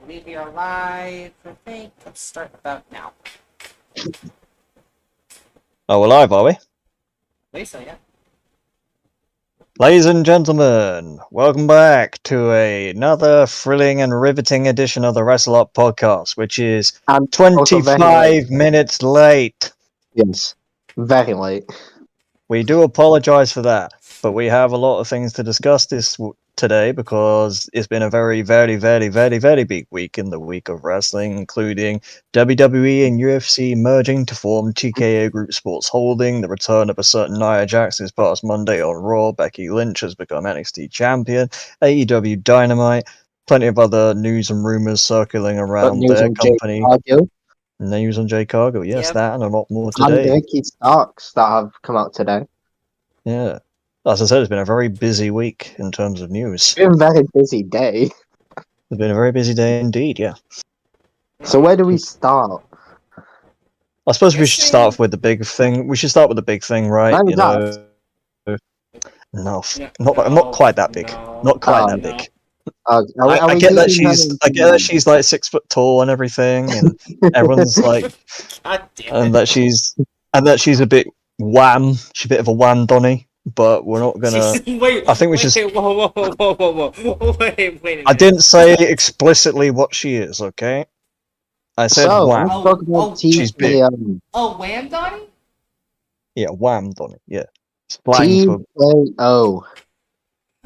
We are live. I think let's start about now. Oh, we're live, are we? I think so, yeah. Ladies and gentlemen, welcome back to another thrilling and riveting edition of the Wrestle Arc Podcast, which is And also very 25 minutes late. Yes, very late. We do apologize for that, but we have a lot of things to discuss today because it's been a very, very, very, very, very big week in the week of wrestling, including WWE and UFC merging to form TKO Group Sports Holding, the return of a certain Nia Jax this past Monday on Raw, Becky Lynch has become NXT champion, AEW Dynamite, plenty of other news and rumors circling around News their on Jade company. Cargill News on Jay Cargill, yes, Yep. that and a lot more and today. Ricky Starks that have come out today. Yeah. As I said, it's been a very busy week in terms of news. It's been a very busy day. It's been a very busy day indeed, yeah. So where do we start? I suppose we should start off with the big thing. We should start with the big thing, right? Nia You know, no, not quite that big. Not quite that big. I get that she's like 6 foot tall and everything, and everyone's like, God damn and it. that she's a bit wham. She's a bit of a wham Donny, but we're not gonna. Wait, I think we wait, should. Whoa, wait a minute. I didn't say explicitly what she is, okay? I said So wham. let's talk about She's big. TKO. Oh, Wham Donnie? Yeah, wham Donny. Yeah, slang for TKO.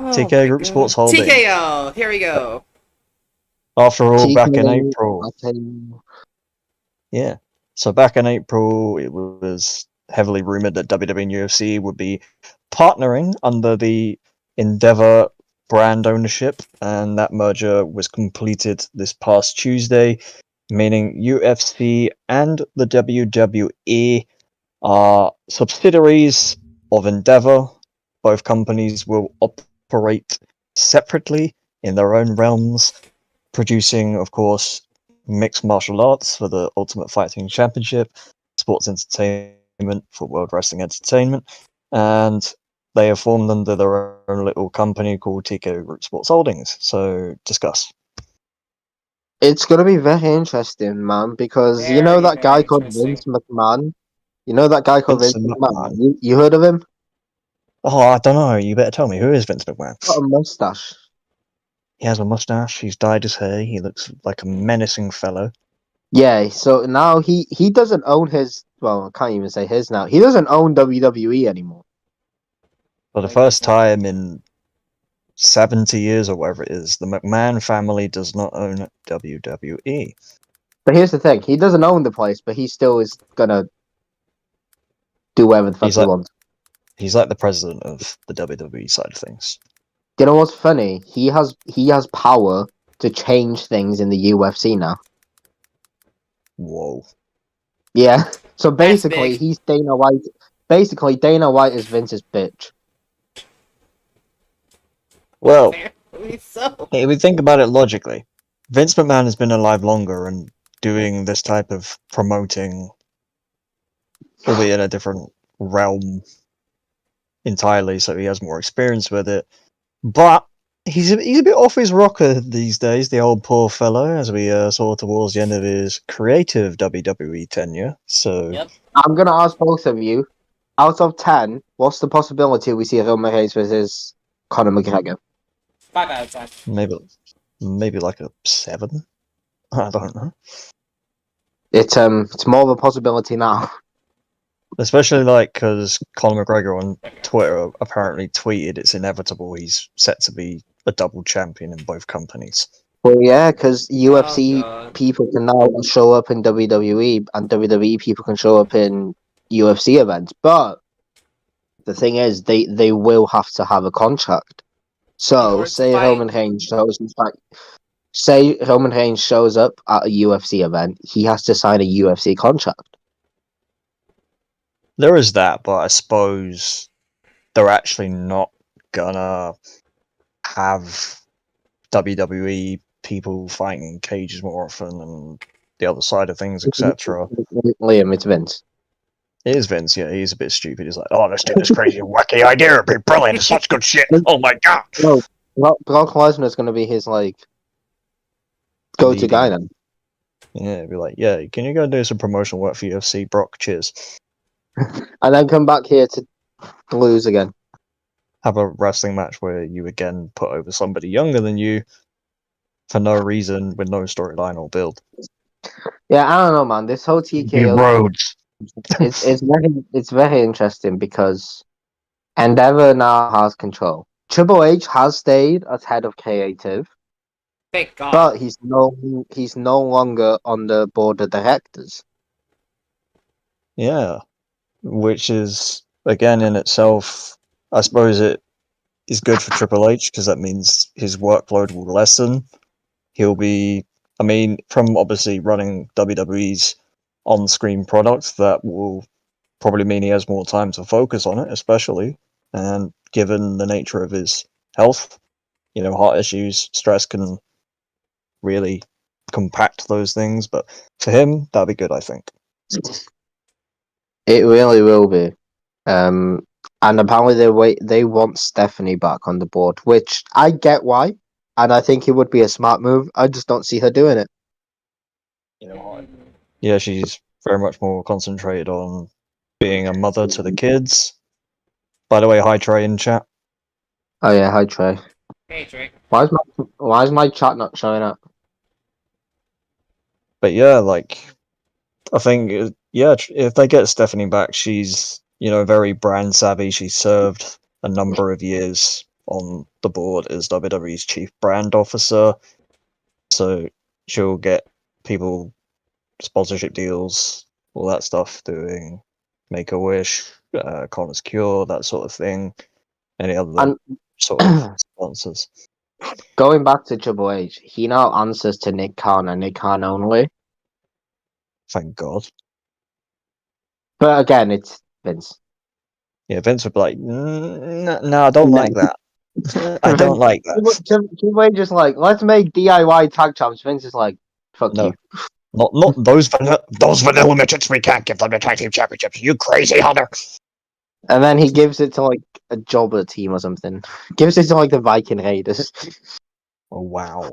TKO Group Sports Holding. TKO, here we go. After all, back in TKO. April. Yeah. So back in April, it was heavily rumored that WWE and UFC would be partnering under the Endeavor brand ownership, and that merger was completed this past Tuesday, meaning UFC and the WWE are subsidiaries of Endeavor. Both companies will operate separately in their own realms, producing, of course, mixed martial arts for the Ultimate Fighting Championship, sports entertainment for World Wrestling Entertainment, and they have formed under their own little company called TKO Group Sports Holdings. So, discuss. It's gonna be very interesting, man, because you know that guy called Vince McMahon? You know that guy called Vince McMahon? You heard of him? Oh, I don't know. You better tell me. Who is Vince McMahon? He's got a mustache. He has a mustache. He's dyed his hair. He looks like a menacing fellow. Yeah, so now he doesn't own his. Well, I can't even say his now. He doesn't own WWE anymore. For the first time in 70 years or whatever it is, the McMahon family does not own WWE. But here's the thing: he doesn't own the place, but he still is gonna do whatever the fuck he wants. He's like the president of the WWE side of things. You know what's funny? He has power to change things in the UFC now. Whoa. Yeah. So basically, he's Dana White. Basically, Dana White is Vince's bitch. Well, if we think about it logically, Vince McMahon has been alive longer and doing this type of promoting, albeit in a different realm entirely, so he has more experience with it. But he's a bit off his rocker these days, the old poor fellow, as we saw towards the end of his creative WWE tenure. So Yep. I'm gonna ask both of you, out of 10, what's the possibility we see Roman Reigns versus Conor McGregor? 5 out of 10. Maybe like a 7. I don't know. It's more of a possibility now. Especially because Conor McGregor on Twitter apparently tweeted it's inevitable he's set to be a double champion in both companies. Well, yeah, because UFC people can now show up in WWE, and WWE people can show up in UFC events. But the thing is, they will have to have a contract. So, say Roman Reigns shows up at a UFC event, he has to sign a UFC contract. There is that, but I suppose they're actually not gonna have WWE people fighting in cages more often and the other side of things, etc. Liam, it's Vince. It is Vince, yeah, he's a bit stupid. He's like, oh, let's do this crazy, wacky idea. It'd be brilliant. It's such good shit. Oh my god. No, Brock Lesnar's going to be his, go-to guy then. Yeah, be like, yeah, can you go do some promotional work for UFC, Brock? Cheers. And then come back here to lose again. Have a wrestling match where you again put over somebody younger than you for no reason, with no storyline or build. Yeah, I don't know, man. This whole TKO Rhodes. it's very interesting because Endeavor now has control. Triple H has stayed as head of creative, Thank God. but he's no longer on the board of directors. Yeah, which is again in itself, I suppose it is good for Triple H because that means his workload will lessen. He'll be, I mean, from obviously running WWE's on-screen product, that will probably mean he has more time to focus on it, especially, and given the nature of his health, heart issues, stress can really compact those things, but for him, that'd be good, I think. It really will be. And apparently they want Stephanie back on the board, which I get why, and I think it would be a smart move. I just don't see her doing it. Yeah, she's very much more concentrated on being a mother to the kids. By the way, hi Trey in chat. Oh yeah, hi Trey. Hey, Drake. Why is my chat not showing up? But yeah, I think if they get Stephanie back, she's very brand savvy. She served a number of years on the board as WWE's chief brand officer, so she'll get people sponsorship deals, all that stuff, doing Make-A-Wish, Connor's Cure, that sort of thing. Any other sort of sponsors. Going back to Triple H, he now answers to Nick Khan and Nick Khan only. Thank God. But again, it's Vince. Yeah, Vince would be like, no, I don't like that. I don't like that. Triple H just like, let's make DIY tag champs. Vince is like, fuck No. you. Not those vanilla midgets. We can't give them the tag team championships. You crazy Hunter. And then he gives it to like a jobber team or something. Gives it to like the Viking Raiders. Oh wow,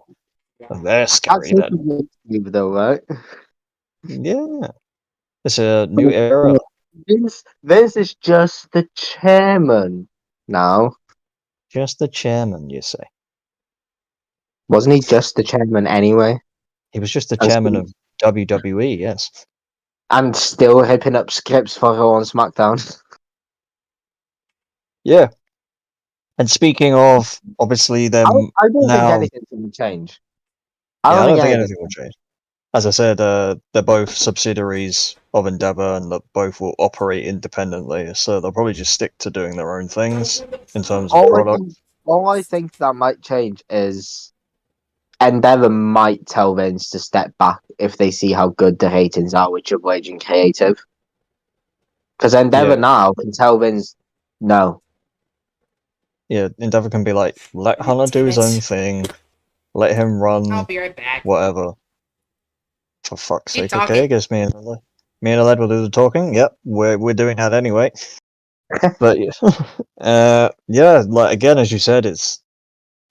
they're scary That's then. though, right? Yeah, it's a new era. Vince is just the chairman now. Just the chairman, you say? Wasn't he just the chairman anyway? He was just the chairman of WWE, yes. And still hipping up scripts for Raw on SmackDown. Yeah. And speaking of, obviously, them I don't now, think anything will change. I don't think anything will change. As I said, they're both subsidiaries of Endeavor, and that both will operate independently. So they'll probably just stick to doing their own things in terms of product. All I think that might change is Endeavor might tell Vince to step back if they see how good the ratings are with Triple H and creative. Because Endeavor now can tell Vince no. Yeah, Endeavor can be like, let Hunter do his own thing, let him run. I'll be right back. Whatever. For fuck's Keep sake, talking. okay? I guess me and Aled will do the talking. Yep, we're doing that anyway. But yeah, like again, as you said, it's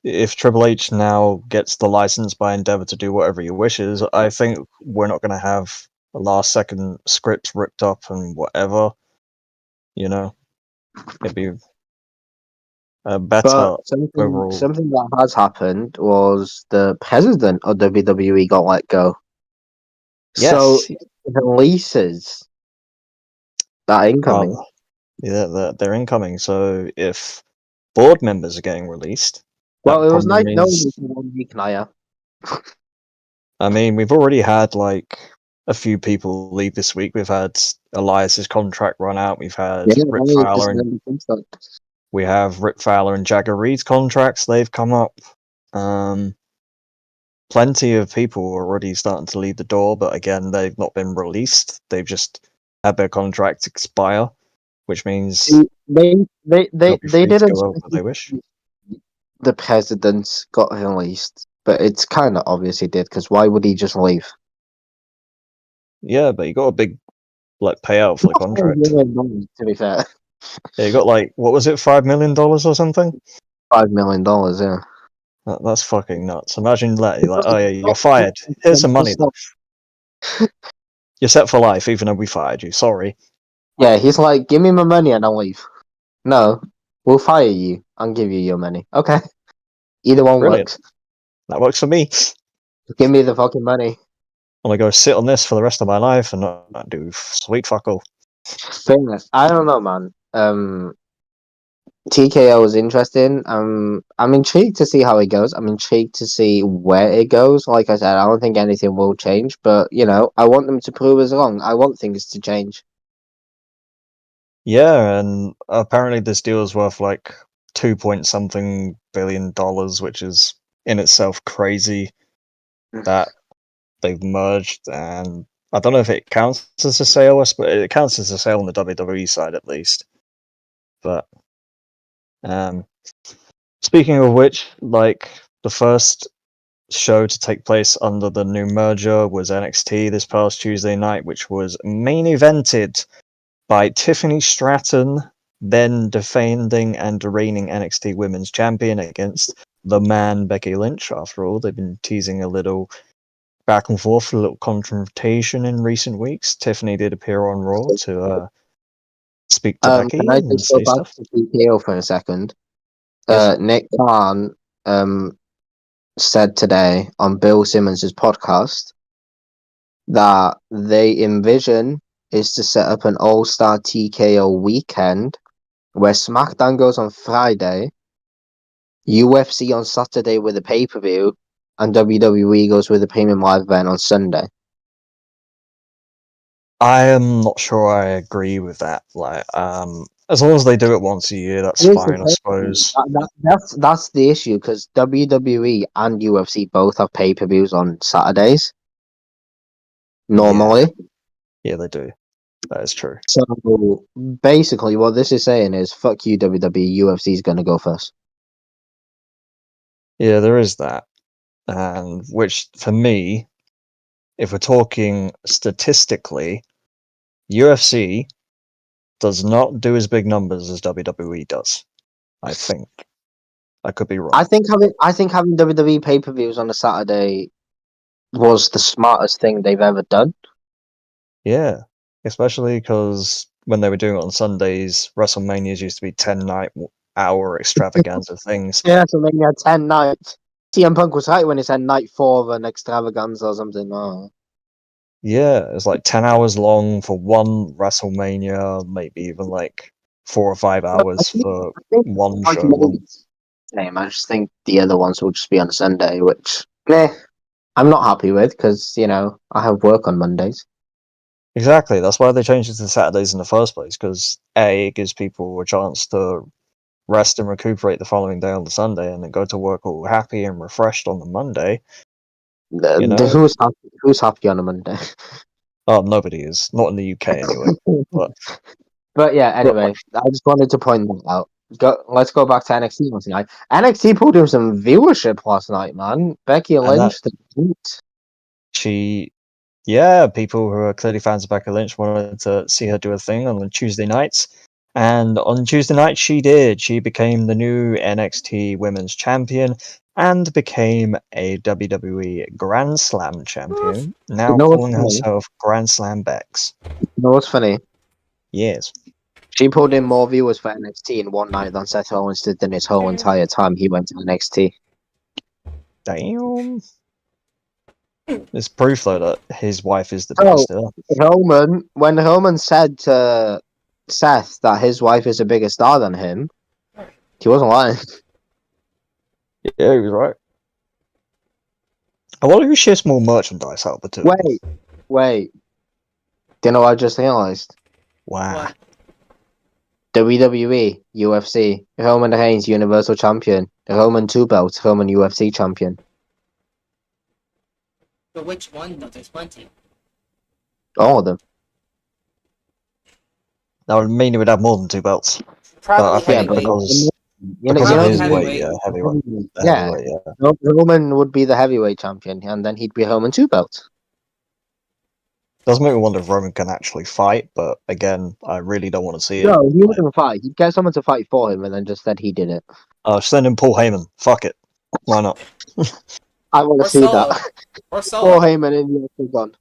if Triple H now gets the license by Endeavor to do whatever he wishes, I think we're not going to have last second scripts ripped up and whatever. It'd be better overall. Something that has happened was the president of WWE got let go. Yes. So the leases that are incoming. Yeah, they're incoming. So if board members are getting released, Well, it was nice means... knowing for 1 week, Naya. I mean, we've already had a few people leave this week. We've had Elias's contract run out. We've had Rip Fowler and we have Rip Fowler and Jagger Reed's contracts. They've come up. Plenty of people are already starting to leave the door, but again, they've not been released. They've just had their contracts expire, which means they didn't go over they wish. The president got released, but it's kind of obvious he did, because why would he just leave? Yeah, but he got a big payout for the contract. To be fair, yeah, he got what was it, $5 million or something? $5 million, yeah. That's fucking nuts. Imagine that. You're like, oh yeah, you're fired. Here's some money. You're set for life, even though we fired you. Sorry. Yeah, he's like, give me my money and I'll leave. No, we'll fire you and give you your money. Okay. Either one Brilliant. works. That works for me. Give me the fucking money. I'm gonna go sit on this for the rest of my life and not do sweet fuck all. Famous. I don't know, man. TKO is interesting. I'm intrigued to see how it goes. I'm intrigued to see where it goes. Like I said, I don't think anything will change, but I want them to prove us wrong. I want things to change. Yeah, and apparently this deal is worth like $2 billion, which is in itself crazy that they've merged. And I don't know if it counts as a sale, but it counts as a sale on the WWE side at least. But speaking of which, like the first show to take place under the new merger was NXT this past Tuesday night, which was main evented by Tiffany Stratton, then defending and reigning NXT Women's Champion, against the man Becky Lynch. After all, they've been teasing a little back and forth, a little confrontation in recent weeks. Tiffany did appear on Raw to speak to Becky Can I and just go say back stuff. to TKO for a second? Yes. Nick Khan said today on Bill Simmons' podcast that they envision is to set up an all-star TKO weekend where SmackDown goes on Friday, UFC on Saturday with a pay-per-view, and WWE goes with a premium live event on Sunday. I am not sure I agree with that. Like, as long as they do it once a year, that's Here's the fine, I thing, suppose. That's the issue, because WWE and UFC both have pay-per-views on Saturdays. Normally. Yeah, they do. That is true. So basically what this is saying is fuck you WWE, UFC's gonna go first. Yeah, there is that. And which, for me, if we're talking statistically, UFC does not do as big numbers as WWE does. I think. I could be wrong. I think having WWE pay-per-views on a Saturday was the smartest thing they've ever done. Yeah, especially because when they were doing it on Sundays, WrestleManias used to be 10-hour extravaganza things. Yeah, so maybe had 10 nights. CM Punk was right when he said night 4 of an extravaganza or something. Oh. Yeah, it's like 10 hours long for one WrestleMania, maybe even like 4 or 5 hours for one show. I just think the other ones will just be on Sunday, which I'm not happy with, because I have work on Mondays. Exactly, that's why they changed it to Saturdays in the first place, because it gives people a chance to rest and recuperate the following day on the Sunday, and then go to work all happy and refreshed on the Monday. Who's happy on a Monday? Oh, nobody is. Not in the UK anyway. But yeah, anyway, I just wanted to point that out. Let's go back to NXT last night. NXT pulled in some viewership last night, man. Becky Lynch, people who are clearly fans of Becky Lynch wanted to see her do a thing on Tuesday nights. And on Tuesday night, she did. She became the new NXT Women's Champion and became a WWE Grand Slam Champion, now calling herself Grand Slam Bex. You know what's funny? Yes. She pulled in more viewers for NXT in one night than Seth Rollins did in his whole entire time he went to NXT. Damn. It's proof, though, that his wife is the biggest star. When Roman said to Seth that his wife is a bigger star than him, he wasn't lying. Yeah, he was right. I wonder who shares more merchandise out of the two. Wait. Do you know what I just realised? Wow. What? WWE, UFC, Roman Reigns, Universal Champion, Roman 2 belts, Roman UFC Champion. But which one? No, there's plenty. All of them. That would mean he would have more than 2 belts. Probably heavyweight. Because Probably of his heavyweight. weight, heavyweight. Yeah. Heavyweight, yeah. Roman would be the heavyweight champion, and then he'd be Roman 2 belts. Does make me wonder if Roman can actually fight, but again, I really don't want to see it. No, he wouldn't fight. He'd get someone to fight for him, and then just said he did it. Send him Paul Heyman. Fuck it. Why not? I want Or to see Solo. that. Or Paul Solo. Heyman in the Octagon.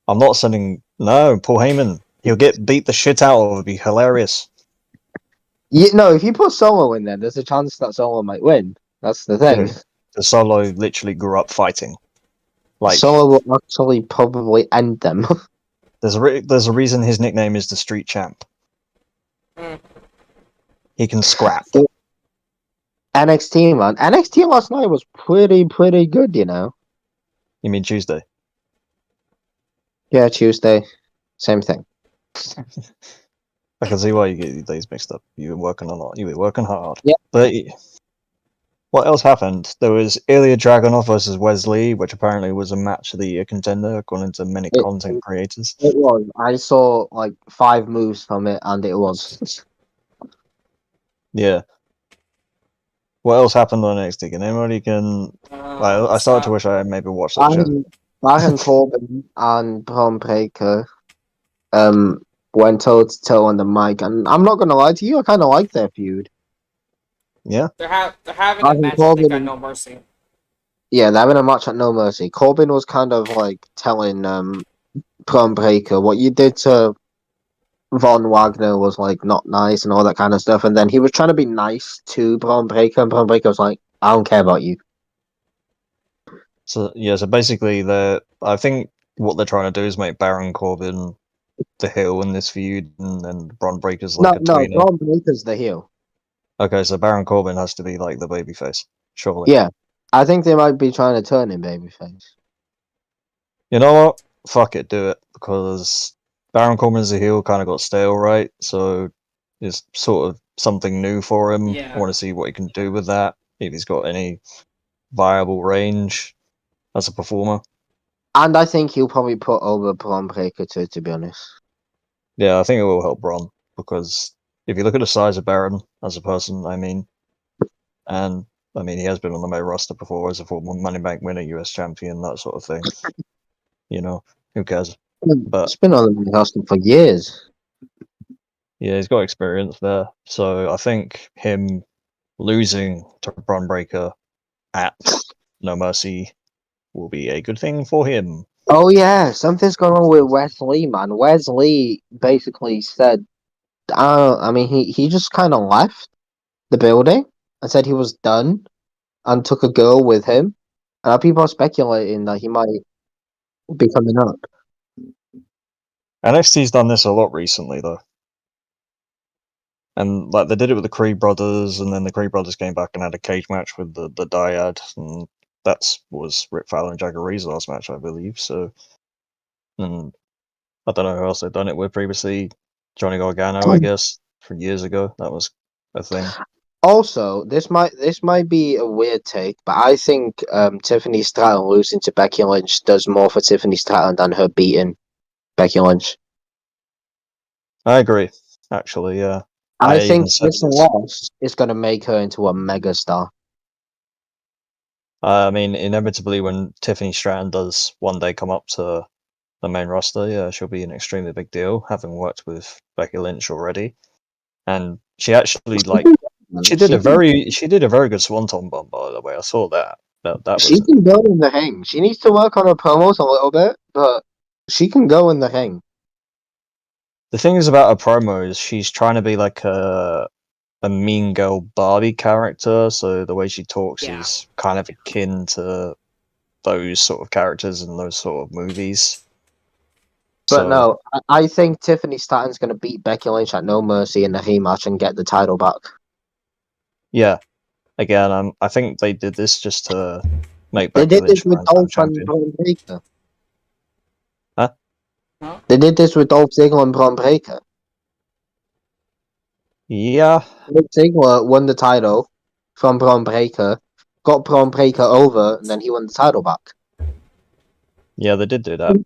I'm not sending. No, Paul Heyman. He'll get beat the shit out of. It'll be hilarious. No, if you put Solo in there, there's a chance that Solo might win. That's the thing. Yeah. The Solo literally grew up fighting. Like, Solo will actually probably end them. there's a reason his nickname is the Street Champ. Mm. He can scrap. NXT, man. NXT last night was pretty good, you know. You mean Tuesday? Yeah, Tuesday. Same thing. I can see why you get your days mixed up. You've been working a lot. You've been working hard. Yeah. But what else happened? There was Ilya Dragunov versus Wesley, which apparently was a match of the year contender, according to many content creators. It was. I saw like 5 moves from it, and it was. Yeah. What else happened on NXT? Can anybody I started to wish I had maybe watched that show. Baron Corbin and Braun Breaker went toe to toe on the mic, and I'm not gonna lie to you, I kind of like their feud. Yeah. They're having a Baron match, I Corbin think, at and- No Mercy. Yeah, they're having a match at No Mercy. Corbin was kind of like telling Braun Breaker, what you did to Von Wagner was like not nice and all that kind of stuff, and then he was trying to be nice to Braun Breaker, and Braun Breaker was like, I don't care about you. So basically, I think what they're trying to do is make Baron Corbin the heel in this feud, and then Braun Breaker's like a tweener. Braun Breaker's the heel. Okay, so Baron Corbin has to be like the babyface, surely. Yeah, I think they might be trying to turn him babyface. You know what? Fuck it, do it, because Baron Corbin as a heel kind of got stale, right? So it's sort of something new for him. Yeah. I want to see what he can do with that, if he's got any viable range as a performer. And I think he'll probably put over Braun Breaker too, to be honest. Yeah, I think it will help Braun, because if you look at the size of Baron as a person, and he has been on the main roster before as a former Money in the Bank winner, US champion, that sort of thing. You know, who cares? But It's been on the roster for years. yeah, he's got experience there. So I think him losing to Braun Breaker at No Mercy will be a good thing for him. Oh yeah, something's going on with Wesley, man. Wesley basically said, he just kind of left the building and said he was done and took a girl with him. And people are speculating that he might be coming up. NXT's done this a lot recently, though. And like they did it with the Creed brothers, and then the Creed brothers came back and had a cage match with the Dyad, and that was Rick Fowler and Jagger Ree's last match, I believe. So, and I don't know who else they've done it with previously. Johnny Gargano, I guess, from years ago. That was a thing. Also, this might be a weird take, but I think Tiffany Stratton losing to Becky Lynch does more for Tiffany Stratton than her beating Becky Lynch. I agree, actually, yeah. I think this loss is going to make her into a megastar. Inevitably, when Tiffany Stratton does one day come up to the main roster, yeah, she'll be an extremely big deal, having worked with Becky Lynch already. And she actually she did a very good swanton bomb, by the way. I saw that. She can go in the ring. She needs to work on her promos a little bit, but she can go in the ring. The thing is about her promos, she's trying to be like a mean girl Barbie character, so the way she talks is kind of akin to those sort of characters in those sort of movies. But no, I think Tiffany Stratton's going to beat Becky Lynch at No Mercy in the rematch and get the title back. Yeah. Again, I think they did this just to make They Becky did Lynch this with Dolph and Braun Breaker. Huh? They did this with Dolph Ziggler and Braun Breaker. Yeah. Dolph Ziggler won the title from Braun Breaker, got Braun Breaker over, and then he won the title back. Yeah, they did do that.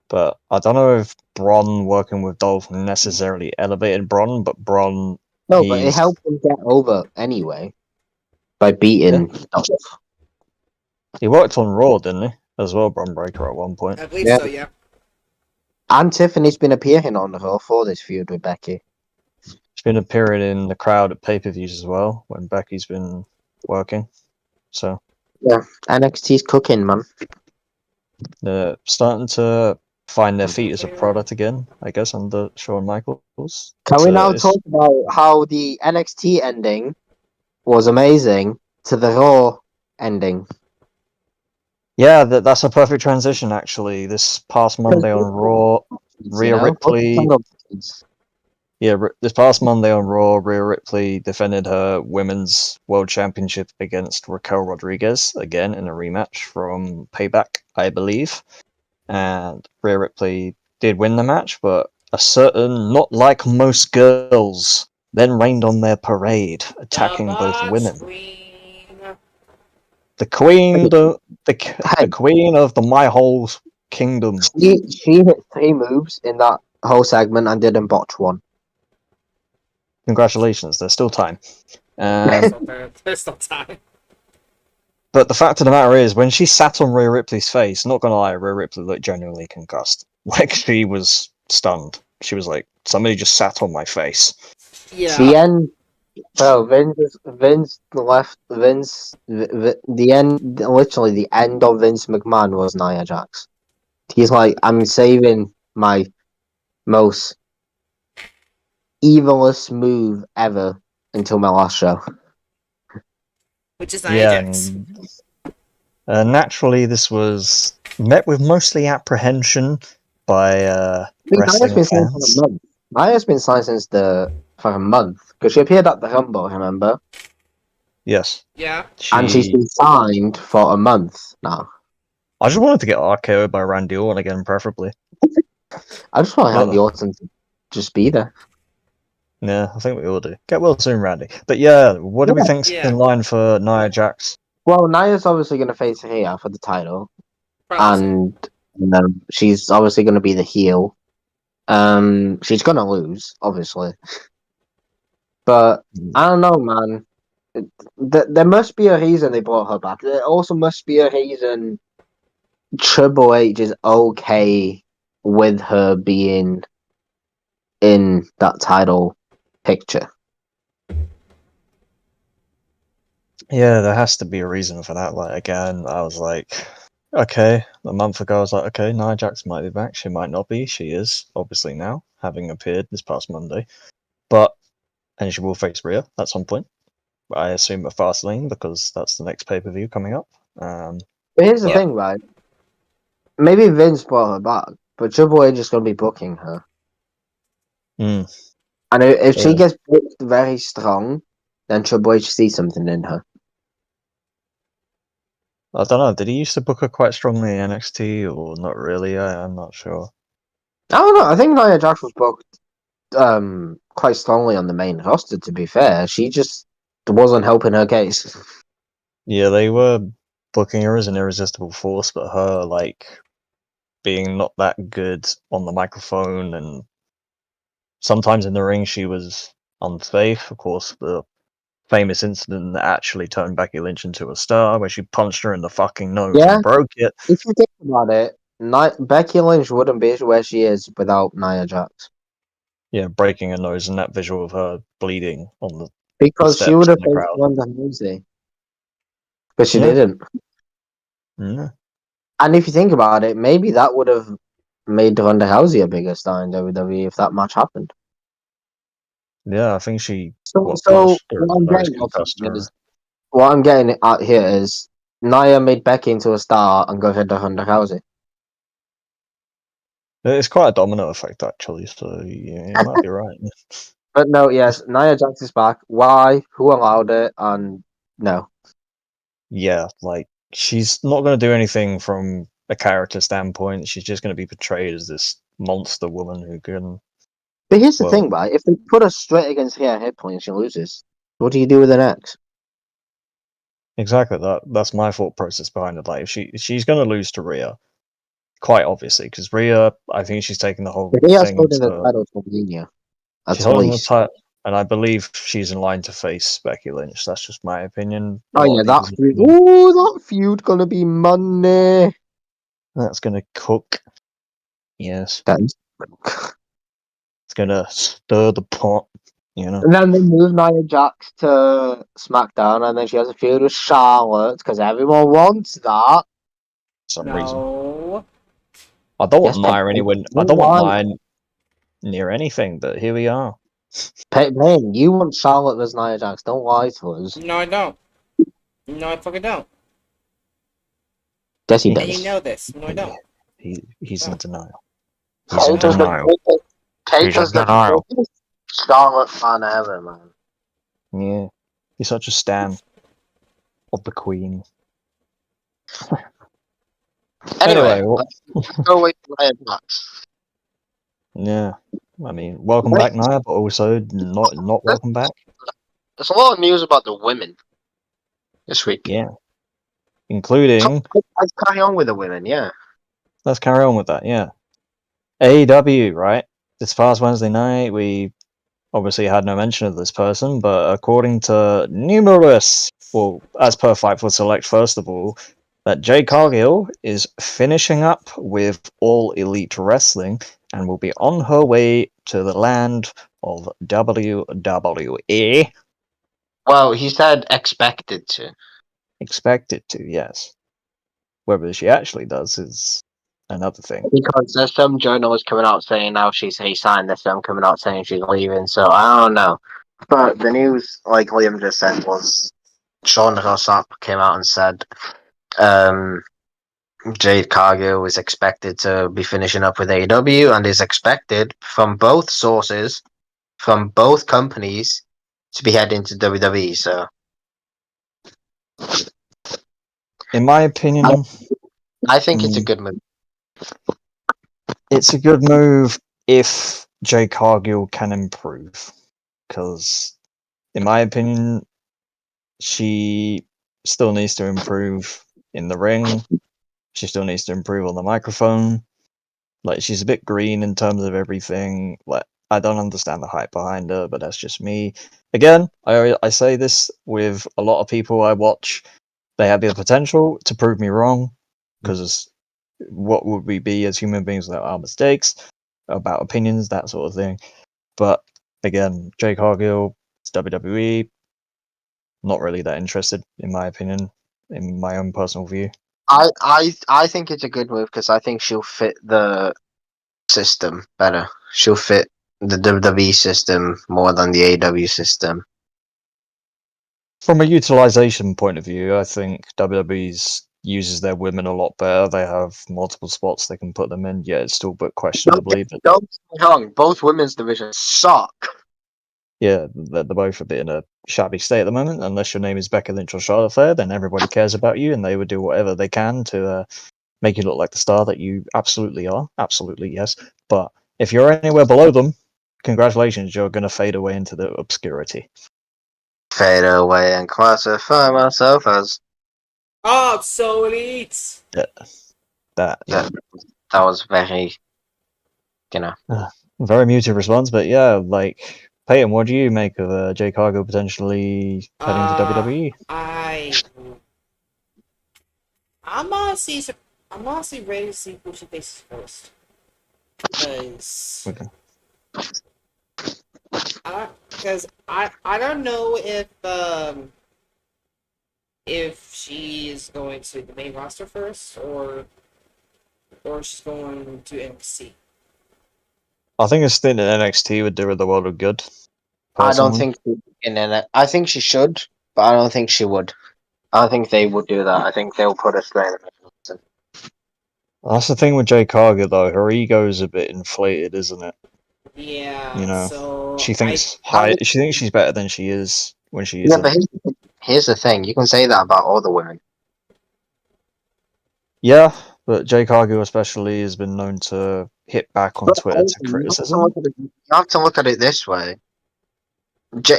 But I don't know if Braun working with Dolph necessarily elevated Braun, but Braun... No, but it helped him get over anyway by beating Dolph. He worked on Raw, didn't he? As well, Braun Breaker at one point. I believe so, yeah. And Tiffany's been appearing on the Raw for this feud with Becky. She's been appearing in the crowd at pay-per-views as well, when Becky's been working. So Yeah, NXT's cooking, man. they're starting to find their feet as a product again, I guess, under Shawn Michaels. Can we now talk about how the NXT ending was amazing to the Raw ending? Yeah, that's a perfect transition, actually. This past Monday on Raw, Rhea Ripley... this past Monday on Raw, Rhea Ripley defended her Women's World Championship against Raquel Rodriguez, again in a rematch from Payback, I believe. And Rhea Ripley did win the match, but a certain not like most girls then rained on their parade, attacking both women. The queen, the queen of the My Whole Kingdom. She hit 3 moves in that whole segment and didn't botch one. Congratulations, there's still time. There's still time. But the fact of the matter is, when she sat on Rhea Ripley's face, not gonna lie, Rhea Ripley looked genuinely concussed. Like, she was stunned. She was like, somebody just sat on my face. Yeah. The end. Bro, Vince left. The end. Literally, the end of Vince McMahon was Nia Jax. He's like, I'm saving my most evilest move ever until my last show. Which is Nia Jax. Naturally, this was met with mostly apprehension by wrestling fans. Nia's been signed since for a month because she appeared at the Rumble. Remember? Yes. Yeah. And she's been signed for a month now. I just wanted to get RKO'd by Randy Orton again, preferably. I just want Randy Orton to just be there. Yeah, I think we all do. Get well soon, Randy. But yeah, what do we think's in line for Nia Jax? Well, Nia's obviously going to face Rhea for the title. Probably. And she's obviously going to be the heel. She's going to lose, obviously. But I don't know, man. There must be a reason they brought her back. There also must be a reason Triple H is okay with her being in that title picture. Yeah, there has to be a reason for that. Like, again, I was like, okay, a month ago I was like, okay, Nia Jax might be back. She might not be. She is, obviously now, having appeared this past Monday. And she will face Rhea at some point. I assume at Fastlane, because that's the next pay-per-view coming up. But here's the thing, right? Maybe Vince brought her back, but Triple H is going to be booking her. And if she gets booked very strong, then Triple H sees something in her. I don't know. Did he used to book her quite strongly in NXT, or not really? I'm not sure. I don't know. I think Nia Jax was booked quite strongly on the main roster, to be fair. She just wasn't helping her case. Yeah, they were booking her as an irresistible force, but her, like, being not that good on the microphone, and sometimes in the ring she was unsafe. Of course, the famous incident that actually turned Becky Lynch into a star, where she punched her in the fucking nose and broke it. If you think about it, Becky Lynch wouldn't be where she is without Nia Jax. Yeah, breaking her nose and that visual of her bleeding on the because steps she would have in the faced crowd. Ronda Rousey, but she didn't. Yeah. And if you think about it, maybe that would have made Ronda Rousey a bigger star in WWE if that match happened. Yeah, I think she. What I'm getting at here is Nia made Becky into a star and got rid of Ronda Rousey. It's quite a domino effect, actually. So yeah, you might be right. But no, yes, Nia Jax is back. Why? Who allowed it? And no. Yeah, like she's not going to do anything from a character standpoint. She's just going to be portrayed as this monster woman who can. But here's the thing, right? If they put her straight against Rhea Ripley and she loses, what do you do with the next? Exactly. That's my thought process behind it. Like, if she's going to lose to Rhea, quite obviously, because Rhea, I think she's taking the whole thing. Rhea's holding the title for Mania. She's holding the title, and I believe she's in line to face Becky Lynch. That's just my opinion. Oh yeah, that feud. Ooh, that feud gonna be money. That's gonna cook. Yes. That is. It's gonna stir the pot. you know. And then they move Nia Jax to SmackDown, and then she has a feud with Charlotte because everyone wants that. For some reason. No. I don't want Yes, Nia anywhere. I don't want Nia near anything, but here we are. Payne, you want Charlotte versus Nia Jax. Don't lie to us. No, I don't. No, I fucking don't. Yes, he And does. you know this. No, I don't. He's in denial. He's Kate in is denial. the biggest Charlotte fan ever, man. Yeah. He's such a stan of the Queen. Anyway, what- let's go with Nia Jax. Yeah. I mean, welcome back, Nia, but also not welcome back. There's a lot of news about the women this week. Yeah. Including, Let's carry on with the women, yeah. let's carry on with that, yeah. AEW, right? This past Wednesday night, we obviously had no mention of this person, but according to numerous, well, as per Fightful Select, first of all, that Jade Cargill is finishing up with All Elite Wrestling and will be on her way to the land of WWE. Well, he said expected to. Expected to, yes. Whether she actually does is another thing. Because there's some journalists coming out saying now he signed, there's some coming out saying she's leaving, so I don't know. But the news, like Liam just said, was Sean Rossap came out and said Jade Cargill is expected to be finishing up with AEW and is expected from both sources, from both companies, to be heading to WWE. So, In my opinion, I think it's a good move. it's a good move if Jade Cargill can improve. Because, in my opinion, she still needs to improve in the ring. She still needs to improve on the microphone. Like, she's a bit green in terms of everything. Like, I don't understand the hype behind her, but that's just me. Again, I say this with a lot of people I watch. They have the potential to prove me wrong, because what would we be as human beings without our mistakes, about opinions, that sort of thing. But again, Jade Cargill, it's WWE. Not really that interested, in my opinion, in my own personal view. I think it's a good move because I think she'll fit the system better. She'll fit the WWE system more than the AEW system. From a utilization point of view, I think WWE uses their women a lot better. They have multiple spots they can put them in. Yeah, it's still a bit questionably, but Don't get me wrong, both women's divisions suck. yeah, they're both a bit in a shabby state at the moment. Unless your name is Becky Lynch or Charlotte Flair, then everybody cares about you, and they would do whatever they can to make you look like the star that you absolutely are. Absolutely, yes. But if you're anywhere below them, congratulations, you're going to fade away into the obscurity. Fade away and classify myself as Obsolete! That, yeah. that was very, you know. Very muted response, but yeah, like, Peyton, what do you make of Jade Cargill potentially heading to WWE? I'm honestly ready to see who she faces first. Because I don't know if she is going to the main roster first or she's going to NXT. I think a stint in NXT would do her the world of good. I don't Personally. think she's in it. I think she should, but I don't think she would. I don't think they would do that. I think they'll put her straight in. That's the thing with Jade Cargill, though. Her ego is a bit inflated, isn't it? Yeah. You know, So she thinks she thinks she's better than she is when she Yeah, isn't. but here's the thing: you can say that about all the women. Yeah, but Jade Cargill especially has been known to hit back on Twitter to criticism. You have to look at it this way.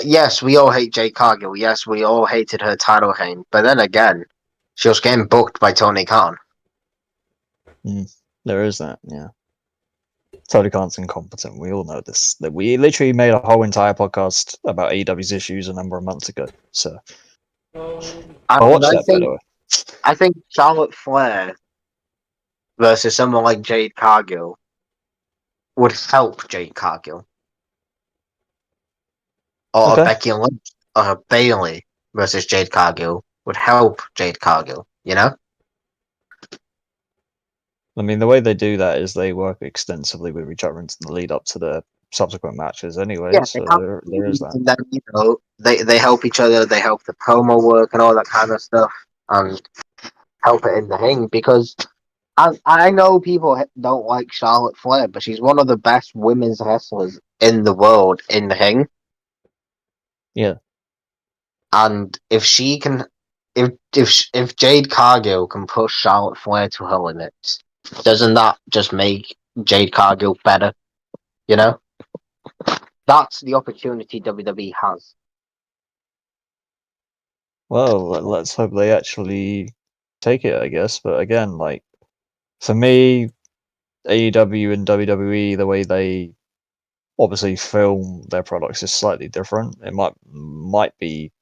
Yes, we all hate Jade Cargill. Yes, we all hated her title reign. But then again, she was getting booked by Tony Khan. There is that, yeah. Tony Khan's incompetent. We all know this. That we literally made a whole entire podcast about AEW's issues a number of months ago. So I'll watch that, by the way. I think Charlotte Flair versus someone like Jade Cargill would help Jade Cargill. or Okay. a Becky Lynch or a Bailey versus Jade Cargill would help Jade Cargill, you know? I mean, the way they do that is they work extensively with each other into the lead up to the subsequent matches anyway, Yeah, so they help, there is that. and then, you know, they help each other, they help the promo work and all that kind of stuff, and help it in the ring, because I know people don't like Charlotte Flair, but she's one of the best women's wrestlers in the world in the ring. Yeah. And if she can, if Jade Cargill can push Charlotte Flair to her limits, doesn't that just make Jade Cargill better? You know, that's the opportunity WWE has. Well, let's hope they actually take it, I guess. But again, like, for me, AEW and WWE, the way they obviously film their products is slightly different. It might be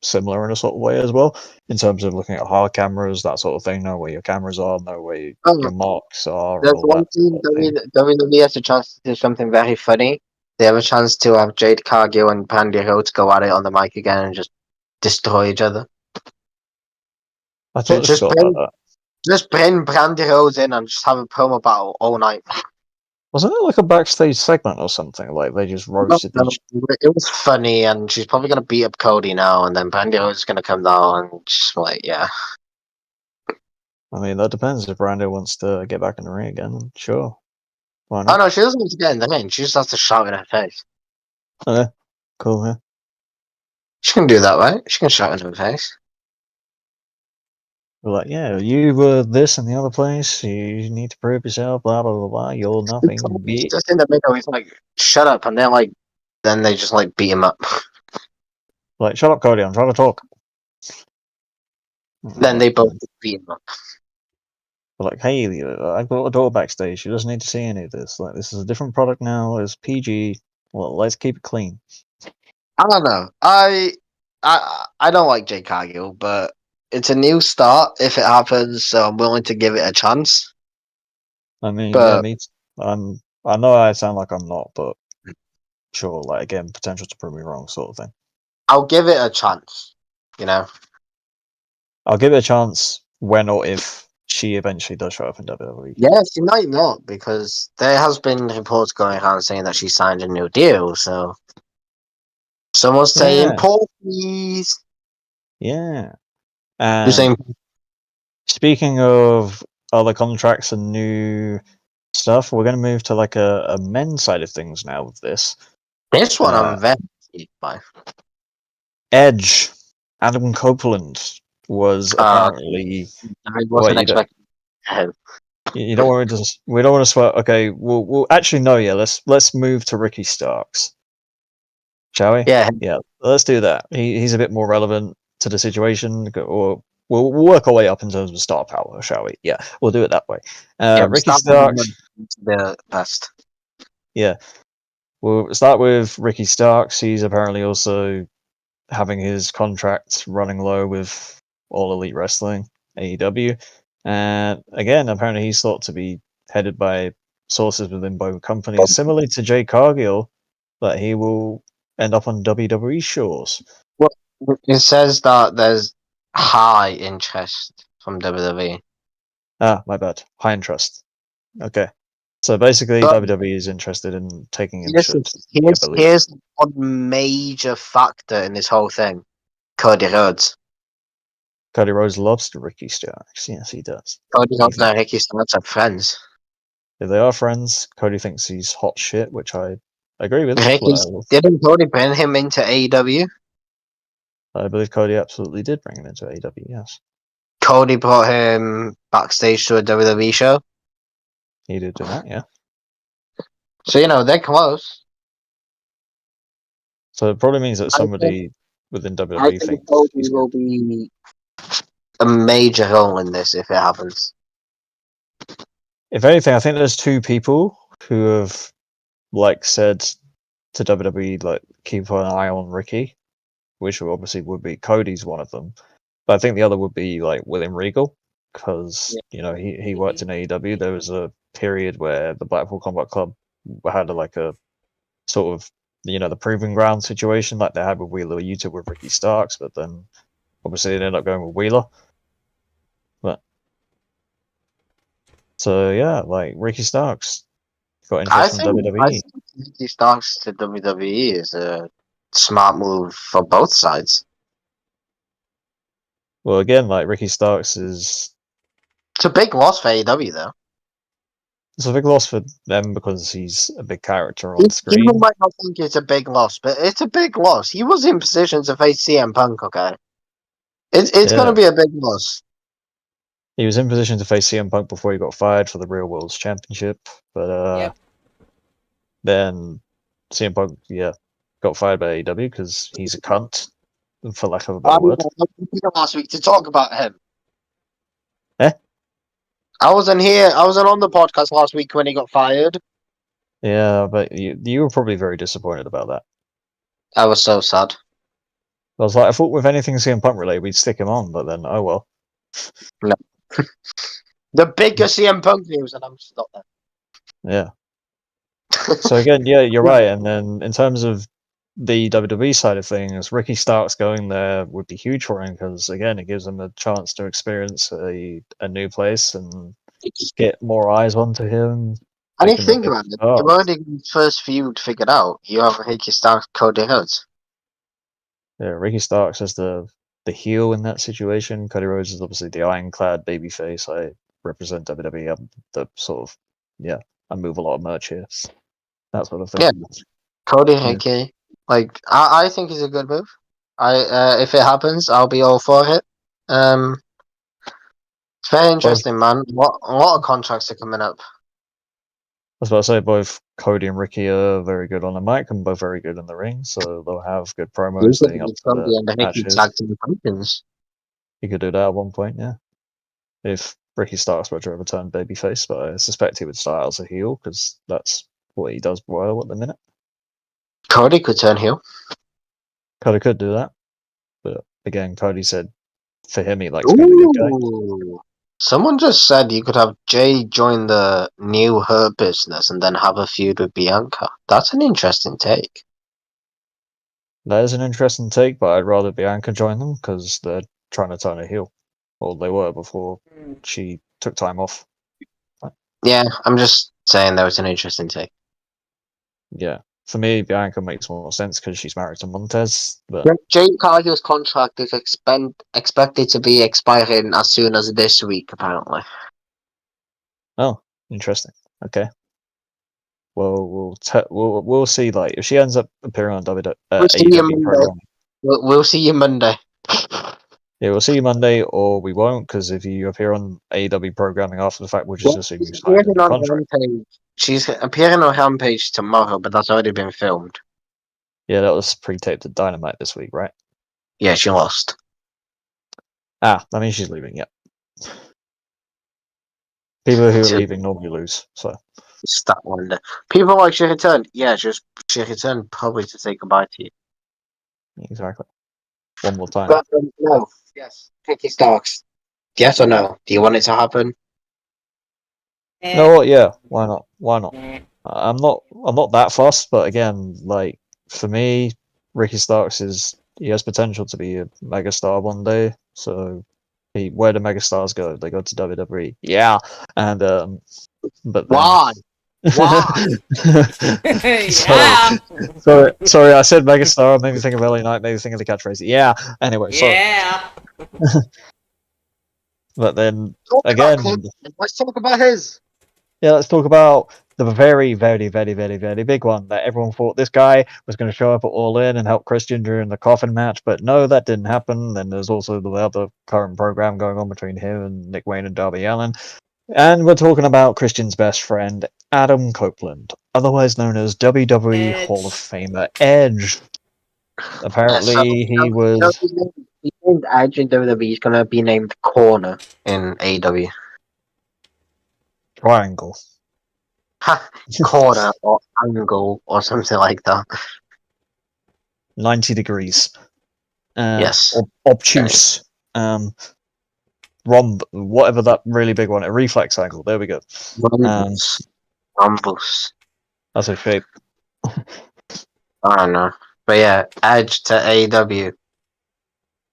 similar in a sort of way as well, in terms of looking at hard cameras, that sort of thing, know where your cameras are, know where your marks are, and There's all one that thing sort of thing. WWE has a chance to do something very funny. They have a chance to have Jade Cargill and Brandy Rhodes go at it on the mic again and just destroy each other. I totally Just forgot about that. just bring Brandy Rhodes in and just have a promo battle all night. Wasn't it like a backstage segment or something? Like they just roasted each. It was funny, and she's probably gonna beat up Cody now, and then Brandy Rhodes is gonna come down and just like, yeah. I mean, that depends. If Brando wants to get back in the ring again, sure. Why Oh not? no, she doesn't need to get in the ring. She just has to shout in her face. Okay, cool, yeah. She can do that, right? She can shout in her face. We're like, yeah, you were this and the other place. You need to prove yourself. Blah blah blah blah. You're nothing. He's just in the middle. He's like, shut up, and then they just like beat him up. Like, shut up, Cody. I'm trying to talk. Then they both beat him up. Like, hey, I've got a door backstage. She doesn't need to see any of this. Like, this is a different product now. It's PG. Well, let's keep it clean. I don't know. I don't like Jade Cargill, but it's a new start if it happens, so I'm willing to give it a chance. I mean, But yeah, me. I know I sound like I'm not, but sure. Like, again, potential to prove me wrong, sort of thing. I'll give it a chance. You know. I'll give it a chance when or if she eventually does show up in WWE. Yeah, she might not, because there has been reports going around saying that she signed a new deal. So someone's saying, Yeah. "Paul, please." Yeah. You're saying, Speaking of other contracts and new stuff, we're going to move to like a men's side of things now with this. this one I'm very intrigued by. Edge, Adam Copeland was apparently. I wasn't expecting him. You don't want to. We don't want to swear. Okay, we'll actually no. Yeah, let's move to Ricky Starks, shall we? Yeah, Yeah, let's do that. He's a bit more relevant to the situation, or we'll work our way up in terms of star power, shall we? Yeah, we'll do it that way. Ricky Starks, the best. yeah. We'll start with Ricky Starks. He's apparently also having his contract running low with All Elite Wrestling, AEW. And again, apparently he's thought to be headed by sources within both companies, similarly to Jay Cargill, that he will end up on WWE shores. Well, it says that there's high interest from WWE. Ah, my bad. High interest. Okay. So basically, But WWE is interested in taking him. Here's one major factor in this whole thing: Cody Rhodes. Cody Rhodes loves the Ricky Starks. Yes, he does. Cody Rhodes and Ricky Starks are friends. If they are friends, Cody thinks he's hot shit, which I agree with. Didn't Cody bring him into AEW? I believe Cody absolutely did bring him into AEW, yes. Cody brought him backstage to a WWE show. He did do that, yeah. So, you know, they're close. So it probably means that somebody within WWE I think Cody will be a major role in this if it happens. If anything, I think there's two people who have said to WWE, keep an eye on Ricky, which obviously would be Cody's one of them. But I think the other would be William Regal, because he worked in AEW. There was a period where the Blackpool Combat Club had a sort of the proving ground situation like they had with Wheeler Yuta with Ricky Starks, but then obviously they ended up going with Wheeler. But so yeah, like Ricky Starks got interest in WWE. I think Ricky Starks to WWE is a smart move for both sides. Well, again, like Ricky Starks is It's a big loss for AEW though. it's a big loss for them because he's a big character on screen. People might not think it's a big loss, but it's a big loss. He was in position to face CM Punk, okay? It's going to be a big loss. He was in position to face CM Punk before he got fired for the Real World's Championship, but then CM Punk, got fired by AEW because he's a cunt, for lack of a better word. Last week to talk about him. Eh? I wasn't here. I wasn't on the podcast last week when he got fired. Yeah, but you were probably very disappointed about that. I was so sad. I was like, I thought with anything CM Punk related, we'd stick him on, but then, oh well. No. The bigger CM Punk news, and I'm just not there. Yeah. So again, yeah, you're right. And then in terms of the WWE side of things, Ricky Starks going there would be huge for him because again, it gives him a chance to experience a new place and get more eyes onto him. And if you think about it, you've already got the first feud figured out. You have Ricky Starks, Cody Rhodes. Yeah, Ricky Starks is the heel in that situation. Cody Rhodes is obviously the ironclad babyface. I represent WWE. I'm the sort of I move a lot of merch here. That sort of thing. Yeah, Cody Ricky. Like I think it's a good move. If it happens, I'll be all for it. It's very interesting, man. A lot of contracts are coming up. I was about to say both Cody and Ricky are very good on the mic and both very good in the ring, so they'll have good promos leading up to the matches. He could do that at one point, yeah. If Ricky Starks were to ever turn babyface, but I suspect he would start as a heel because that's what he does well at the minute. Cody could turn heel. Cody could do that, but again, Cody said for him he likes being a good guy. Someone just said you could have Jay join the new Hurt Business and then have a feud with Bianca. That's an interesting take. That is an interesting take, but I'd rather Bianca join them because they're trying to turn her heel. Well, they were before she took time off. Yeah, I'm just saying that was an interesting take. Yeah. For me, Bianca makes more sense because she's married to Montez. But Jade Cargill's contract is expected to be expiring as soon as this week, apparently. Oh, interesting. Okay. Well, we'll see. Like, if she ends up appearing on AEW program, we'll see you Monday. Yeah, we'll see you Monday, or we won't, because if you appear on AEW programming after the fact, we'll just assume you signed a contract. She's appearing on Rampage tomorrow, but that's already been filmed. Yeah, that was pre-taped at Dynamite this week, right? Yeah, she lost. That means she's leaving, yeah. People who are leaving normally lose, so. It's that one. People like she returned. Yeah, she returned probably to say goodbye to you. Exactly. One more time. But, no. Yes. Ricky Starks. Yes or no? Do you want it to happen? You know what? Yeah. Why not? Why not? I'm not that fussed, but again, like for me, Ricky Starks he has potential to be a megastar one day. So, where do megastars go? They go to WWE. Yeah, and but then, why? Why? Sorry, I said megastar. Made me think of LA Knight. Made me think of the catchphrase. Yeah. Anyway, yeah. But then again, let's talk about his. Yeah, let's talk about the very, very, very, very, very big one that everyone thought this guy was going to show up at All In and help Christian during the coffin match, but no, that didn't happen. Then there's also the other current program going on between him and Nick Wayne and Darby Allin. And we're talking about Christian's best friend, Adam Copeland, otherwise known as WWE Edge. Hall of Famer Edge. Apparently, he was... He named Edge in WWE. He's going to be named Corner in AEW. Triangle. Corner or angle or something like that. 90 degrees. Yes. Obtuse. Rhomb, whatever that really big one, a reflex angle. There we go. Rhombus. That's a shape. I don't know. But yeah, Edge to AEW.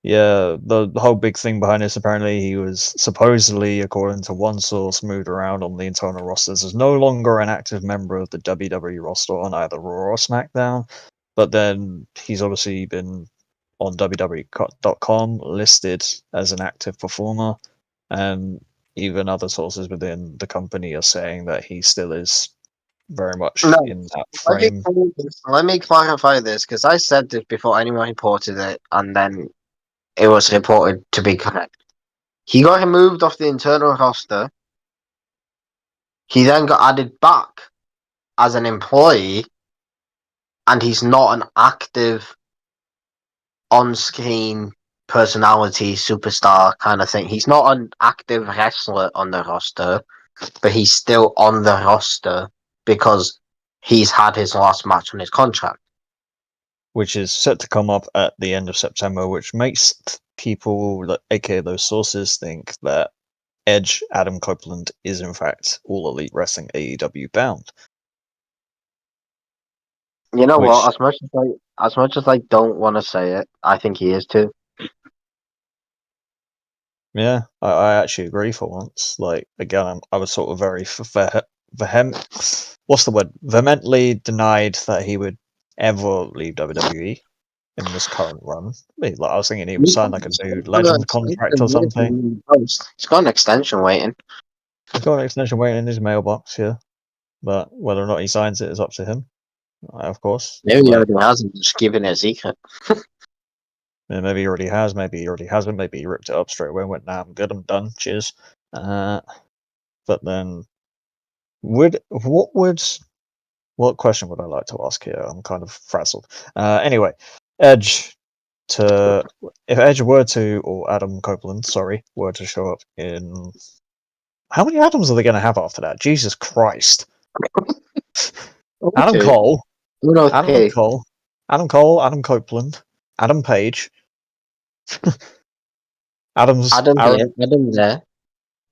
Yeah, the whole big thing behind this, apparently he was supposedly, according to one source, moved around on the internal rosters as no longer an active member of the WWE roster on either Raw or SmackDown. But then he's obviously been on WWE.com listed as an active performer, and even other sources within the company are saying that he still is very much No, in that let me frame. let me clarify this because I said this before anyone reported it, and then it was reported to be correct. He got removed off the internal roster. He then got added back as an employee, and he's not an active on-screen personality superstar kind of thing. He's not an active wrestler on the roster, but he's still on the roster because he's had his last match on his contract. Which is set to come up at the end of September, which makes people, aka those sources, think that Edge Adam Copeland is in fact All Elite Wrestling AEW bound. You know Which, what? As much as I don't want to say it, I think he is too. yeah, I actually agree for once. Like, again, I was sort of very what's the word? Vehemently denied that he would ever leave WWE in this current run. I was thinking he would sign like a new Legend contract or something. He's got an extension waiting. He's got an extension waiting in his mailbox, yeah. But whether or not he signs it is up to him, of course. Maybe he But, already hasn't, just giving it a secret. yeah, maybe he already has, maybe he already hasn't, maybe he ripped it up straight away and went, nah, I'm good, I'm done, cheers. But then, what question would I like to ask here? I'm kind of frazzled. Anyway, if Edge were to, or Adam Copeland, sorry, were to show up in... How many Adams are they going to have after that? Jesus Christ. Adam Cole, Adam Copeland, Adam Page, Adam Aaron, here, Adam there,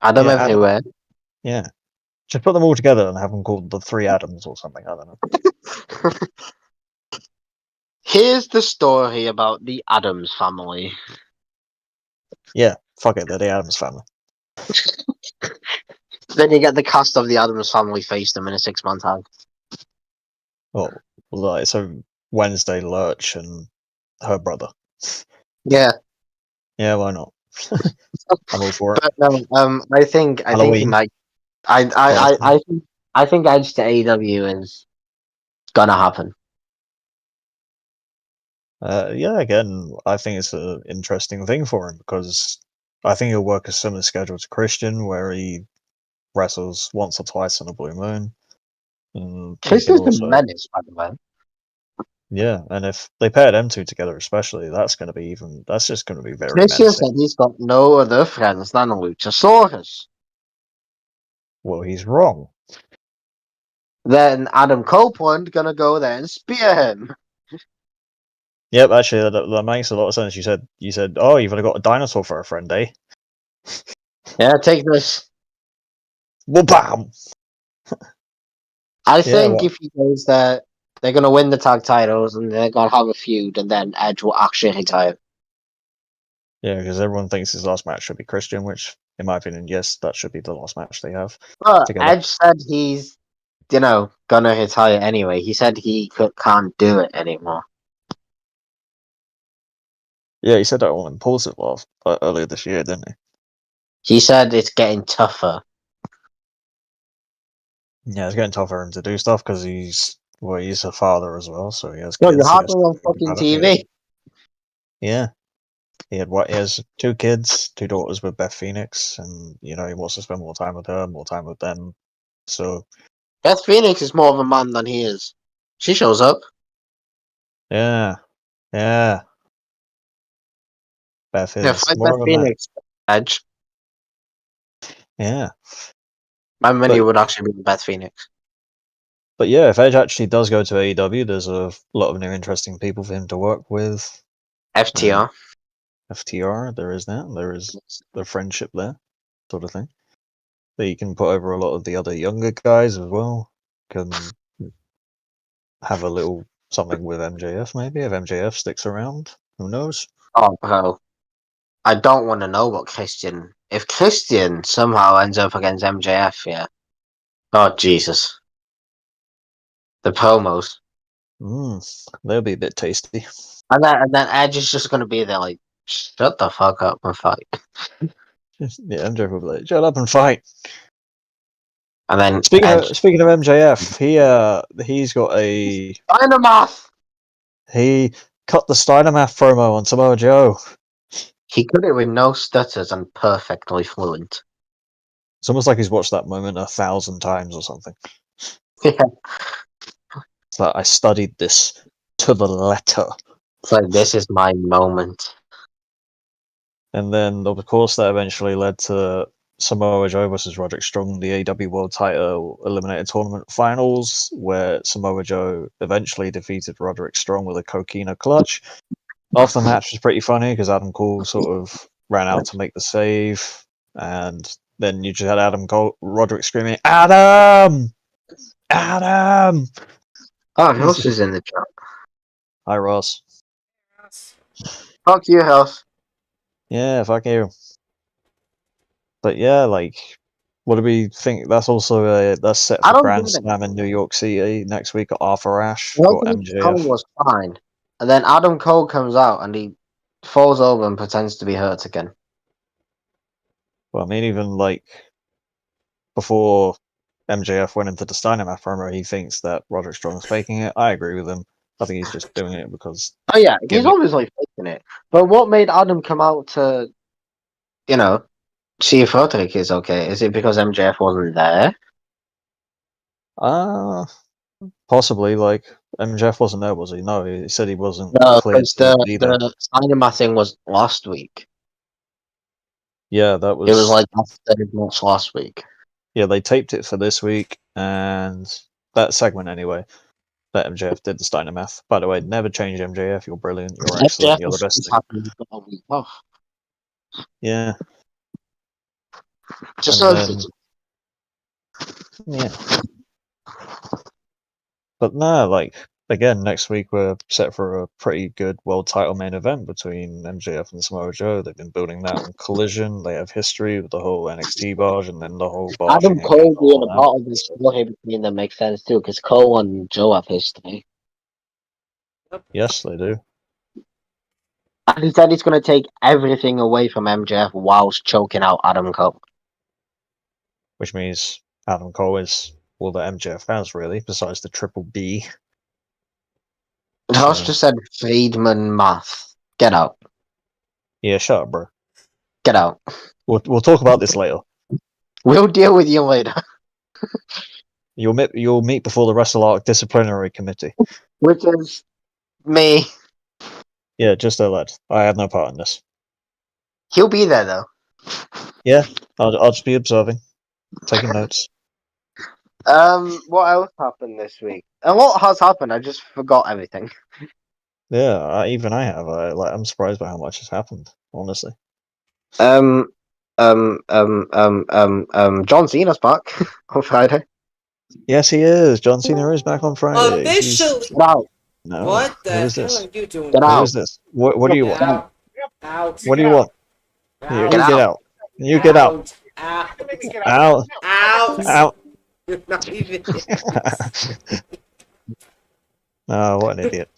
Adam yeah, everywhere. yeah. Just put them all together and have them called the Three Adams or something. I don't know. Here's the story about the Adams family. Yeah, fuck it, they're the Adams family. Then you get the cast of the Adams family face them in a 6-month tag. Oh, like so Wednesday Lurch and her brother. Yeah, Yeah, why not? I'm all for it. but no, I think he Halloween. might. I think Edge to AEW is gonna happen. Yeah, again, I think it's an interesting thing for him because I think he'll work a similar schedule to Christian, where he wrestles once or twice on a blue moon. And he can Christian's a also, menace, by the way. yeah, and if they pair them two together, especially, that's just going to be very Christian menacing. said he's got no other friends than Luchasaurus. Well, he's wrong. Then Adam Copeland gonna go there and spear him. Yep, actually, that makes a lot of sense. You said, oh, you've only got a dinosaur for a friend, eh? Yeah, take this. Well, bam! I Yeah, think well, if he goes there, they're gonna win the tag titles and they're gonna have a feud, and then Edge will actually retire. yeah, because everyone thinks his last match should be Christian, which, in my opinion, yes, that should be the last match they have But together. Edge said he's, gonna retire anyway. He said he can't do it anymore. Yeah, he said that all impulsive earlier this year, didn't he? He said it's getting tougher. Yeah, it's getting tougher for him to do stuff because he's a father as well, so he has No, kids. you're He has hardly to on think fucking about it. TV. Yeah, he has 2 kids, 2 daughters with Beth Phoenix, and he wants to spend more time with her, more time with them. So Beth Phoenix is more of a man than he is. She shows up. yeah, Beth Yeah, is fight more Beth of a man. Phoenix. Edge. Yeah, My money but would actually be Beth Phoenix. but yeah, if Edge actually does go to AEW, there's a lot of new interesting people for him to work with. FTR. FTR, there is that. There is the friendship there, sort of thing. That you can put over a lot of the other younger guys as well. Can have a little something with MJF, maybe, if MJF sticks around. Who knows? Oh, bro. I don't want to know what Christian... If Christian somehow ends up against MJF, yeah. Oh, Jesus. The promos. They'll be a bit tasty. And then Edge is just going to be there like, shut the fuck up and fight. Yeah, MJF will be like, shut up and fight. And then Speaking Edge... of MJF, he's got a... Dynamath! He cut the Steiner-Math promo on Samoa Joe. He could it with no stutters and perfectly fluent. It's almost like he's watched that moment 1,000 times or something. Yeah. It's like, I studied this to the letter. It's like, this is my moment. And then, of course, that eventually led to Samoa Joe versus Roderick Strong, the AEW World Title Eliminated Tournament Finals, where Samoa Joe eventually defeated Roderick Strong with a Coquina clutch. After the match was pretty funny because Adam Cole sort of ran out to make the save, and then you just had Roderick screaming, "Adam! Adam!" Oh, House is in the chat. Hi, Ross. Fuck you, House. Yeah, fuck you. But yeah, like, what do we think? That's also that's set for Grand Slam in New York City next week at Arthur Ashe. Got MJF. Cole was fine, and then Adam Cole comes out and he falls over and pretends to be hurt again. Well, I mean, even like before MJF went into the Steiner-Math promo, he thinks that Roderick Strong's faking it. I agree with him. I think he's just doing it because... Oh yeah, he's obviously faking it. But what made Adam come out to, see if Roderick is okay? Is it because MJF wasn't there? Possibly. Like, MJF wasn't there, was he? No, he said he wasn't cleared to be there. The Steiner-Math thing was last week. Yeah, that was... It was like after much last week. Yeah, they taped it for this week, and that segment anyway, that MJF did the Steiner-Math. By the way, never change MJF. You're brilliant. You're excellent. You're the best thing. Yeah. Just yeah. But no, like, again, next week we're set for a pretty good world title main event between MJF and Samoa Joe. They've been building that on Collision. They have history with the whole NXT barge and then the whole barge. Adam Cole being a part of this story between them makes sense too, because Cole and Joe have history. Yes, they do. And he said he's going to take everything away from MJF whilst choking out Adam Cole. Which means Adam Cole is all that MJF has, really, besides the triple B. House just said Friedman math. Get out. Yeah, shut up, bro. Get out. We'll talk about this later. We'll deal with you later. You'll meet before the Wrestle Arc Disciplinary Committee. Which is me. Yeah, just a lad. I have no part in this. He'll be there though. Yeah, I'll just be observing, taking notes. What else happened this week? A lot has happened. I just forgot everything. Yeah, I have. I'm surprised by how much has happened. Honestly. John Cena's back on Friday. Yes, he is. John Cena is back on Friday. Officially. Wow. No. What the hell this? are you doing? Get Who out. is this? What do you want? Out. What do you want? You get out. You get out. Out. Out. You're not even. Oh, what an idiot.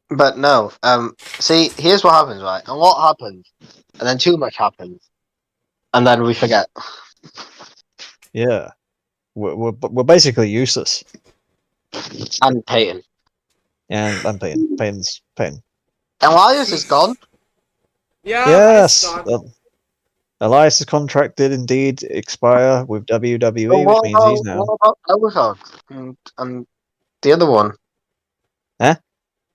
But no. See, here's what happens, right? A lot happens, and then too much happens, and then we forget. Yeah. We're basically useless. And Peyton. And I'm Peyton. Peyton. Elias is gone. Yeah. Yes. Elias' contract did indeed expire with WWE, which means he's now. What about Elrod and the other one? Huh?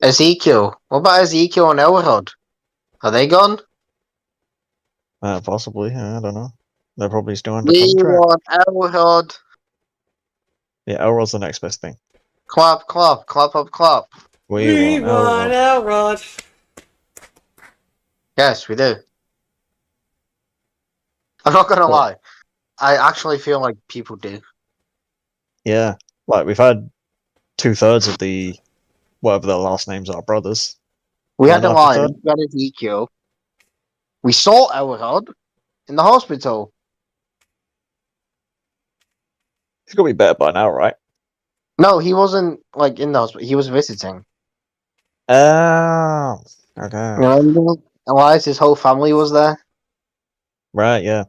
Ezekiel. What about Ezekiel and Elrod? Are they gone? Possibly. I don't know. They're probably still under We contract. want Elrod. Yeah, Elrod's the next best thing. Clap, clap, clap up, clap. We want Elrod. Yes, we do. I'm not gonna lie. I actually feel like people do. Yeah, like we've had 2/3 of the whatever their last names are brothers. We had Yeah, the not the Lion, we had Ezekiel. We saw Elrod in the hospital. He's got to be better by now, right? No, he wasn't like in the hospital. He was visiting. Oh, okay. Remember? Elias' whole family was there. Right, yeah.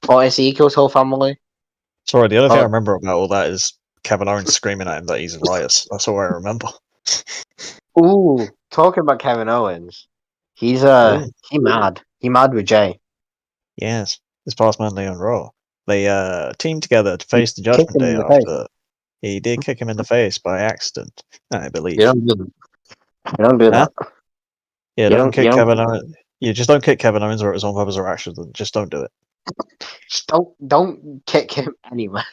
Or Ezekiel's whole family. Sorry, the only thing I Oh. remember about all that is Kevin Owens screaming at him that he's Elias. That's all I remember. Ooh, talking about Kevin Owens. He's Ooh. he mad. He mad with Jay. Yes, this past Monday on Raw. They teamed together to face the Kick Judgment him Day in the face. after he did kick him in the face by accident, I believe. You don't do that. You don't do Huh? that. Yeah, You don't kick you Kevin Owens. You just don't kick Kevin Owens or it's on purpose or accident. Just don't do it. Just don't kick him anywhere.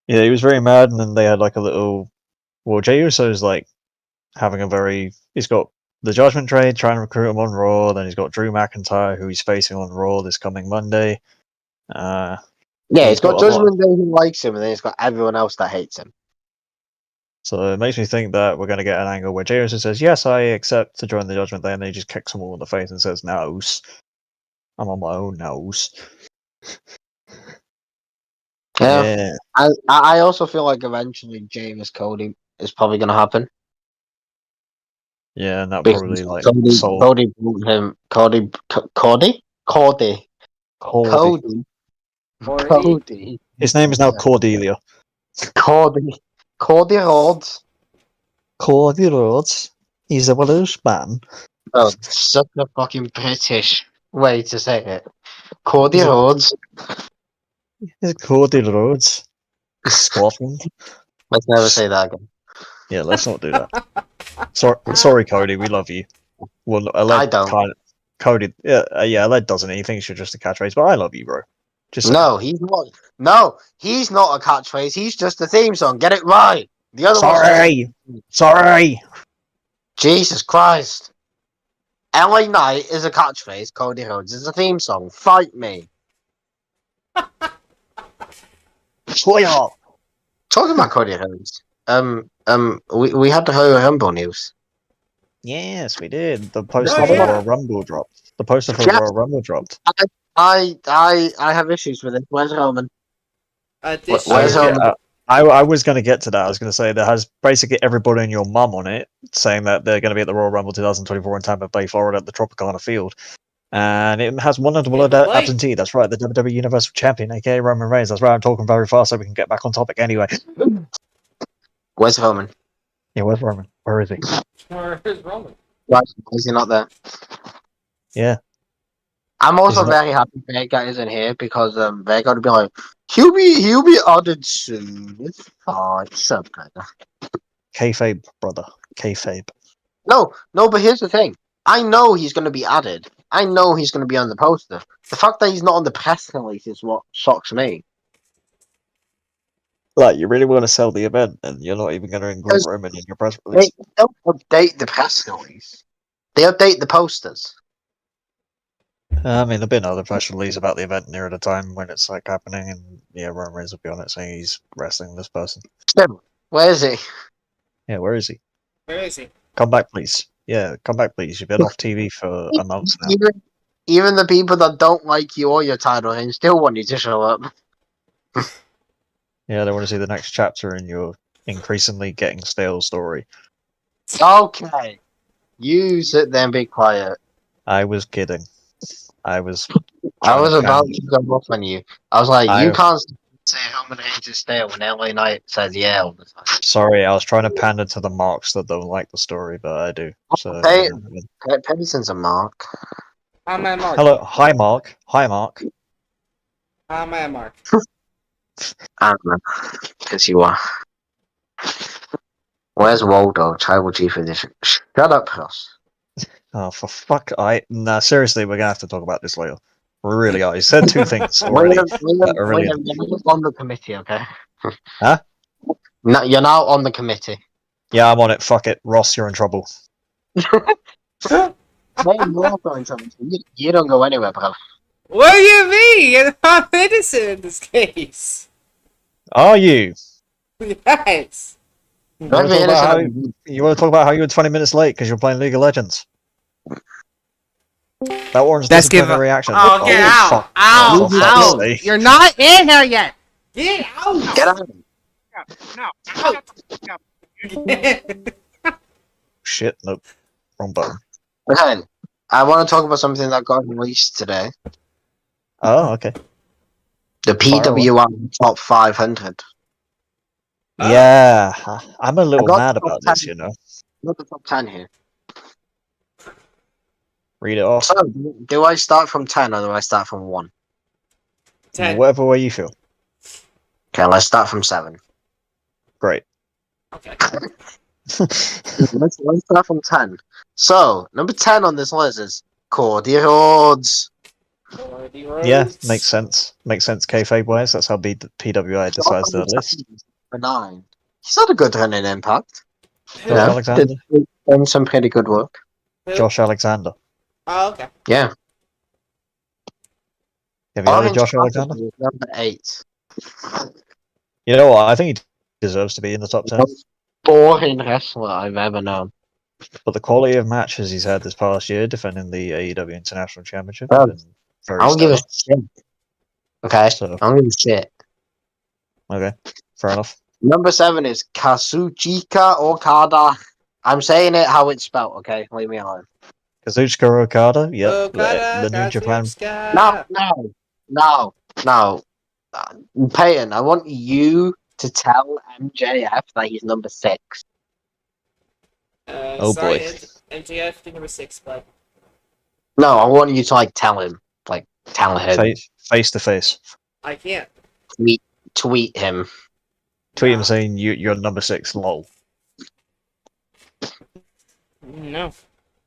Yeah, he was very mad, and then they had like a little. Well, Jey Uso's like having a very. He's got the Judgment Day trying to recruit him on Raw. Then he's got Drew McIntyre, who he's facing on Raw this coming Monday. Yeah, He's he's got got a lot. Judgment Day who likes him, and then he's got everyone else that hates him. So it makes me think that we're going to get an angle where Jey Uso says, "Yes, I accept to join the Judgment Day," and then he just kicks them all in the face and says, "Nose, I'm on my own nose." Yeah. Yeah, I also feel like eventually James Cody is probably going to happen. yeah, and that Because probably like Cody, sold Cody brought him. Cody. Cordy. Cody. His name is now Yeah. Cordelia. Cody Rhodes. Cody Rhodes. He's a Welsh man. Oh, such a fucking British way to say it. Cody He's a- Rhodes. He's Cody Rhodes. Scotland. Let's never say that again. Yeah, let's not do that. Sorry, Cody. We love you. Well, I don't. Cody. Yeah, Aled doesn't. He thinks you're just a catchphrase, but I love you, bro. Just saying. No, he's not. No, he's not a catchphrase. He's just a theme song. Get it right. The other Sorry. Jesus Christ. LA Knight is a catchphrase. Cody Rhodes is a theme song. Fight me. Swear. Talking about Cody Rhodes. We had the Royal Rumble news. Yes, we did. The poster Oh, for yeah. Royal Rumble dropped. The poster for Yeah. Royal Rumble dropped. I have issues with it. Where's Roman? This Where's year, Roman? I was going to get to that. I was going to say that has basically everybody and your mum on it, saying that they're going to be at the Royal Rumble 2024 in Tampa Bay, Florida, at the Tropicana Field. And it has one notable absentee. That's right, the WWE Universal Champion, aka Roman Reigns. That's right, I'm talking very fast so we can get back on topic anyway. Where's Roman? Yeah, where's Roman? Where is he? where is Roman? Why is he not there? Yeah. I'm also He's not- very happy Vega isn't here because Vega would be like, he'll be added soon. It's fine. It's so good. Kayfabe, brother. Kayfabe. No, but here's the thing. I know he's going to be added. I know he's going to be on the poster. The fact that he's not on the press release is what shocks me. Like, you really want to sell the event and you're not even going to include Because Roman in your press release? They don't update the press release. They update the posters. I mean, there've been other press releases about the event near the time when it's like happening, and yeah, Roman Reigns will be on it saying he's wrestling this person. Where is he? Yeah, where is he? Where is he? Come back, please. Yeah, come back, please. You've been off TV for a month now. Even the people that don't like you or your title reign still want you to show up. Yeah, they want to see the next chapter in your increasingly getting stale story. Okay. You sit there and be quiet. I was kidding. I was about to go off on you. I was like, you I- can't say Roman Reigns is stale when LA Knight says yeah all the time. sorry, I was trying to pander to the marks that don't like the story, but I do. So Hey. yeah. Pedersen's a mark. I'm at Mark. Hello, hi Mark. Hi Mark. I'm at Mark. I don't know. Because you are. Where's Waldo? Tribal Chief Edition. Shut up, Ross. Oh, for fuck! Nah, seriously, we're gonna have to talk about this later. We really are. You said two things already. William, are really- you're now on the committee, okay? Huh? No, you're now on the committee. Yeah, I'm on it. Fuck it, Ross. You're in trouble. Hey, you're going something. You don't go anywhere, bro. What do you mean? I'm innocent in this case. Are you? Yes. You want to talk about how you were 20 minutes late because you're playing League of Legends? That warrants Let's give disciplinary reaction. Oh, get out! Fuck. Out! Oh, for fuck's Out! sake. You're not in here yet! Get out! Get out. No. Out! Shit, nope. Wrong button. Okay, I want to talk about something that got released today. Oh, okay. The PWI Top 500. Yeah, I'm a little got mad the about top this, 10. you know. Not the top 10 here. Read it off. So, do I start from 10 or do I start from 1? 10. Whatever way you feel. Okay, let's start from 7. Great. Okay. let's start from 10. So, number 10 on this list is Cody Rhodes. Yeah, makes sense. Makes sense kayfabe wise. That's how PWI decides their list. For 9. He's had a good run in Impact. Josh Alexander. Done some pretty good work. Josh Alexander. Oh, okay. Yeah. Have you heard of Josh Alexander? Number 8. You know what? I think he deserves to be in the top 10. Most boring wrestler I've ever known. But the quality of matches he's had this past year, defending the AEW International Championship, Oh, has been very I don't give a stellar. shit. Okay? So, I don't give a shit. okay, fair enough. Number 7 is Kazuchika Okada. I'm saying it how it's spelled, okay? Leave me alone. Kazuchika Okada, yep. Okada, the New Japan. No. Peyton, I want you to tell MJF that he's number 6. Oh, sorry, boy. MJF, the number 6, but... No, I want you to, tell him. Tell him. Face to face. I can't. Tweet him. Tweet him saying you're number 6, lol. No.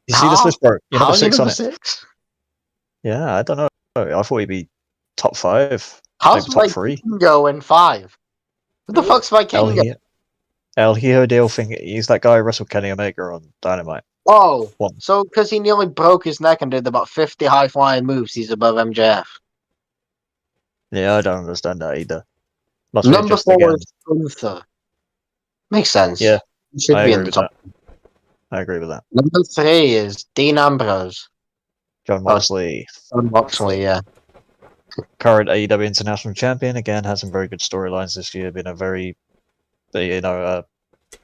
You see this list, bro? You're How number are you 6 on number it. 6? Yeah, I don't know. I thought he'd be top 5. How's Maybe top 3. Vikingo in 5? What the fuck's Vikingo? El Hijo del Finger. He's that guy who wrestled Kenny Omega on Dynamite. Oh, One. so because he nearly broke his neck and did about 50 high-flying moves, he's above MJF. Yeah, I don't understand that either. Must be Number just 4 again. is Gunther. Makes sense. Yeah, He should I be agree in the with top. that. I agree with that. Number 3 is Dean Ambrose. John Moxley, John Moxley, yeah. current AEW International Champion, again has some very good storylines this year. Been a very,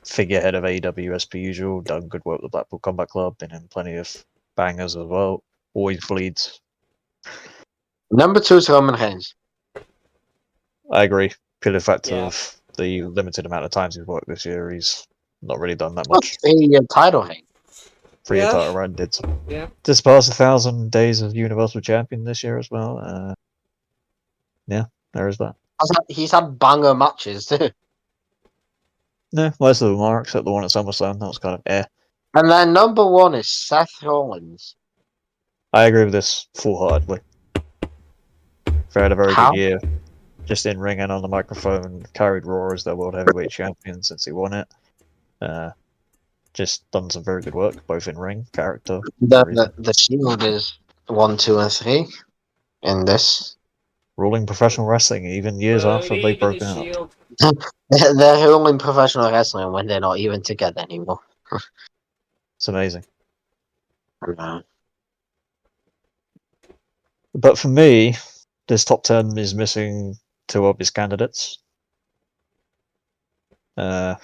figurehead of AEW as per usual. Done good work with the Blackpool Combat Club. Been in plenty of bangers as well. Always bleeds. Number 2 is Roman Reigns. I agree. Purely the fact Yeah. of the limited amount of times he's worked this year, he's not really done that What's much. the title reign? 3-year Yeah. title run. Did Yeah. just pass 1,000 days of Universal Champion this year as well. Yeah, there is that. He's had banger matches too. No, most of them are, except the one at SummerSlam. That was kind of And then number 1 is Seth Rollins. I agree with this full-heartedly. They had a very How? good year. Just in ring and on the microphone, carried Raw as their World Heavyweight Champion since he won it. Just done some very good work, both in ring, character. The Shield is 1, 2, and 3 in this. Ruling professional wrestling, even years after they broke out. Shield. They're ruling professional wrestling when they're not even together anymore. It's amazing. I know. But for me, this top 10 is missing 2 obvious candidates. You're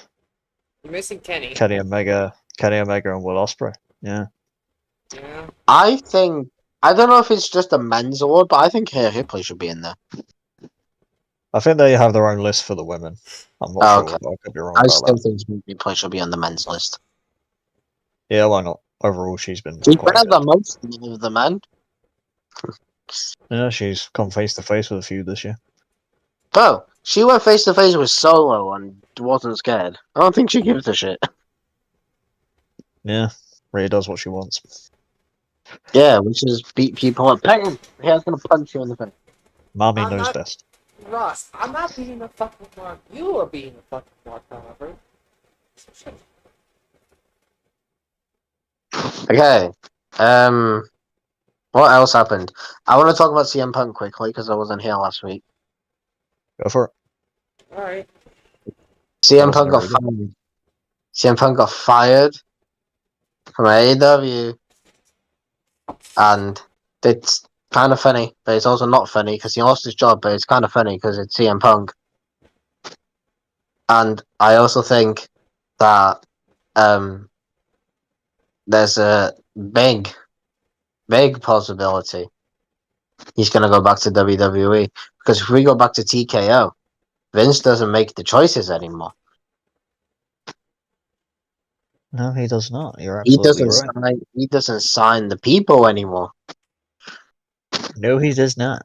missing Kenny. Kenny Omega and Will Ospreay. Yeah. Yeah. I don't know if it's just a men's award, but I think Rhea Ripley should be in there. I think they have their own list for the women. I'm not Oh, sure. okay. I could be wrong I about still that. think Rhea Ripley should be on the men's list. Yeah, why not? Overall, she's been She's quite better good. than most of the men. Yeah, she's come face to face with a few this year. Oh, she went face to face with Solo and wasn't scared. I don't think she gives a shit. Yeah, Rhea does what she wants. Yeah, which is beat people up. Bang! He's gonna punch you in the face. Mommy I'm knows not- best. Ross, I'm not being the fucking mark. You are being the fucking mark, however. Okay. What else happened? I want to talk about CM Punk quickly because I wasn't here last week. Go for it. All right. CM Punk got fired. CM Punk got fired from AEW, and it's kind of funny, but it's also not funny because he lost his job. But it's kind of funny because it's CM Punk, and I also think that there's a big possibility he's going to go back to WWE, because if we go back to TKO, Vince doesn't make the choices anymore. No, he does not. You're He absolutely doesn't right. sign. He doesn't sign the people anymore. No, he does not.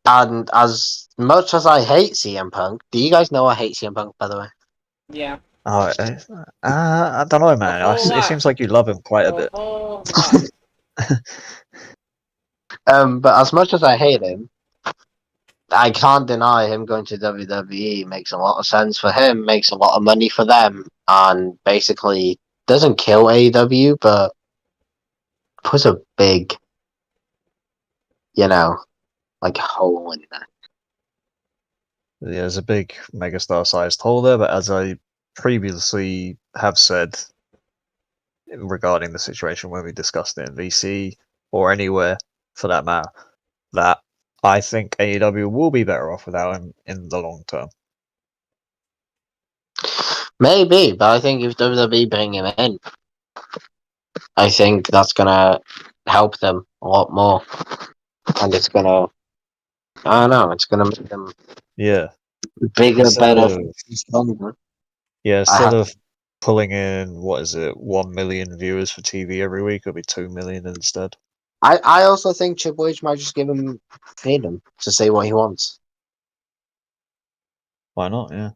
And as much as I hate CM Punk, do you guys know I hate CM Punk, by the way? Yeah. Oh, I don't know, man. A whole It lot. seems like you love him quite a A bit. whole lot. But as much as I hate him, I can't deny him going to WWE makes a lot of sense for him, makes a lot of money for them, and basically doesn't kill AEW, but puts a big, like hole in there. Yeah, there's a big megastar-sized hole there, but as I previously have said regarding the situation when we discussed it in VC or anywhere for that matter, that I think AEW will be better off without him in the long term. Maybe, but I think if WWE bring him in, I think that's gonna help them a lot more, and it's gonna, I don't know, it's gonna make them Yeah. bigger, Instead better, of, stronger. yeah, I instead have, of pulling in, 1 million viewers for TV every week, it'll be 2 million instead. I also think Triple H might just give him freedom to say what he wants. Why not? Yeah.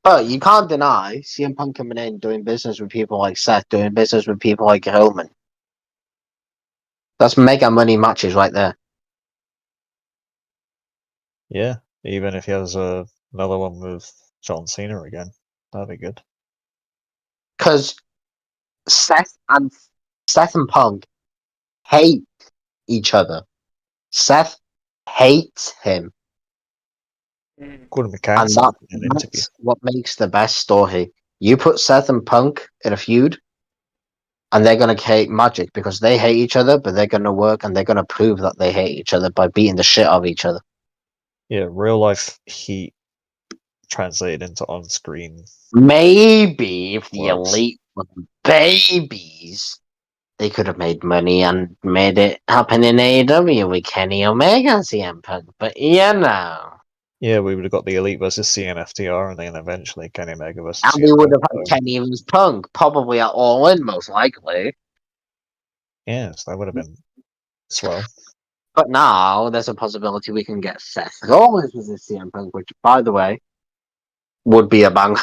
But you can't deny CM Punk coming in, doing business with people like Seth, doing business with people like Hillman. That's mega money matches right there. Yeah. Even if he has another one with John Cena again, that'd be good. Because Seth and Punk hate each other. Seth hates him. Could have been And cancelled in an interview. that's what makes the best story. You put Seth and Punk in a feud, and they're going to create magic because they hate each other, but they're going to work and they're going to prove that they hate each other by beating the shit out of each other. Yeah, real life heat translated into on screen. Maybe if the Works. Elite were babies, they could have made money and made it happen in AEW with Kenny Omega and CM Punk. But Yeah, we would have got the Elite versus CNFTR, and then eventually Kenny Omega versus and CM we would Punk. have had Kenny versus Punk, probably at All In, most likely. Yes, that would have been swell. But now there's a possibility we can get Seth Rollins versus CM Punk, which, by the way, would be a bang.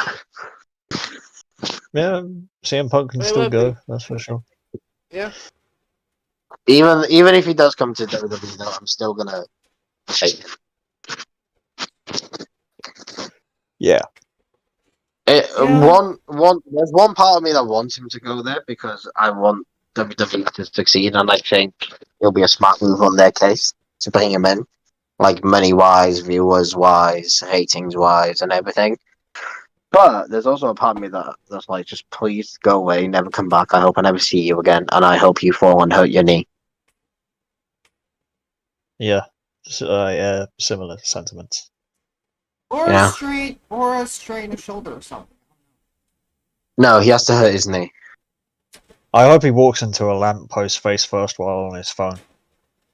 Yeah, CM Punk can It still would go, be. that's for sure. Yeah. Even if he does come to WWE, though, I'm still gonna take him. Yeah. There's Yeah. one part of me that wants him to go there because I want WWE to succeed, and I think it'll be a smart move on their case to bring him in, like money wise, viewers wise, ratings wise, and everything. But there's also a part of me that's like, just please go away, never come back. I hope I never see you again, and I hope you fall and hurt your knee. Yeah. Yeah, similar sentiments. Or Yeah. a strain a shoulder or something. No, he has to hurt his knee. I hope he walks into a lamppost face first while on his phone.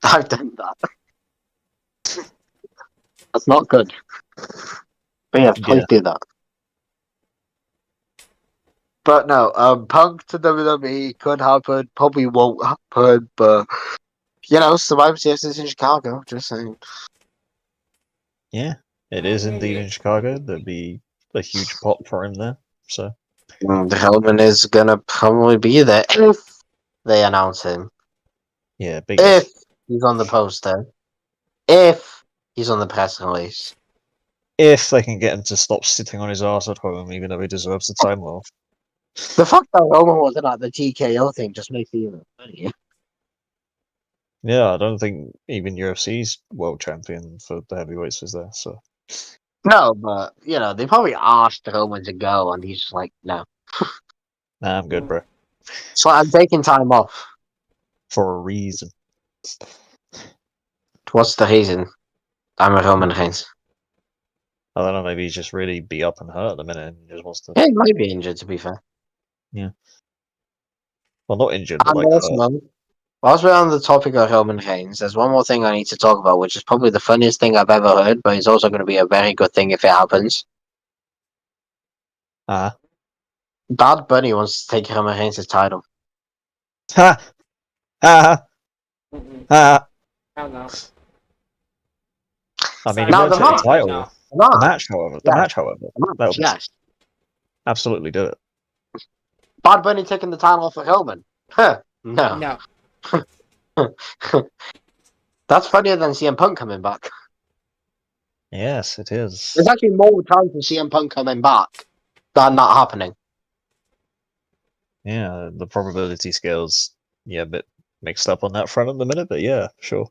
I've done that. That's not good. But yeah, please do that. But no, Punk to WWE could happen. Probably won't happen, but Survivor Series is in Chicago. Just saying. Yeah, it is indeed in Chicago. There'd be a huge pot for him there. So The Hellman is gonna probably be there if they announce him. yeah, big If he's on the poster. If he's on the press release. if they can get him to stop sitting on his ass at home, even though he deserves the time off. The fact that Roman wasn't at the TKO thing just makes it even funnier. Yeah, I don't think even UFC's world champion for the heavyweights was there. So No, but they probably asked Roman to go, and he's just like, no. nah, I'm good, bro. So I'm taking time off. For a reason. What's the reason? I'm a Roman Reigns. I don't know. Maybe he's just really beat up and hurt at the minute, and just wants to. Yeah, he might be injured, to be fair. Yeah. Well, not injured, but And like hurt. also, whilst we're on the topic of Roman Reigns, there's one more thing I need to talk about, which is probably the funniest thing I've ever heard, but it's also going to be a very good thing if it happens. Bad Bunny wants to take Roman Reigns' title. Ha! Ha! Ha! I don't know. I mean, Sorry, he Now, won't the take the match- title. no. The match, however, Yeah. that'll Yes. absolutely do it. Bad Bunny taking the title off of Roman. Huh. No. No. That's funnier than CM Punk coming back. Yes, it is. There's actually more chance of CM Punk coming back than that happening. Yeah, the probability scale's a bit mixed up on that front at the minute, but yeah, sure.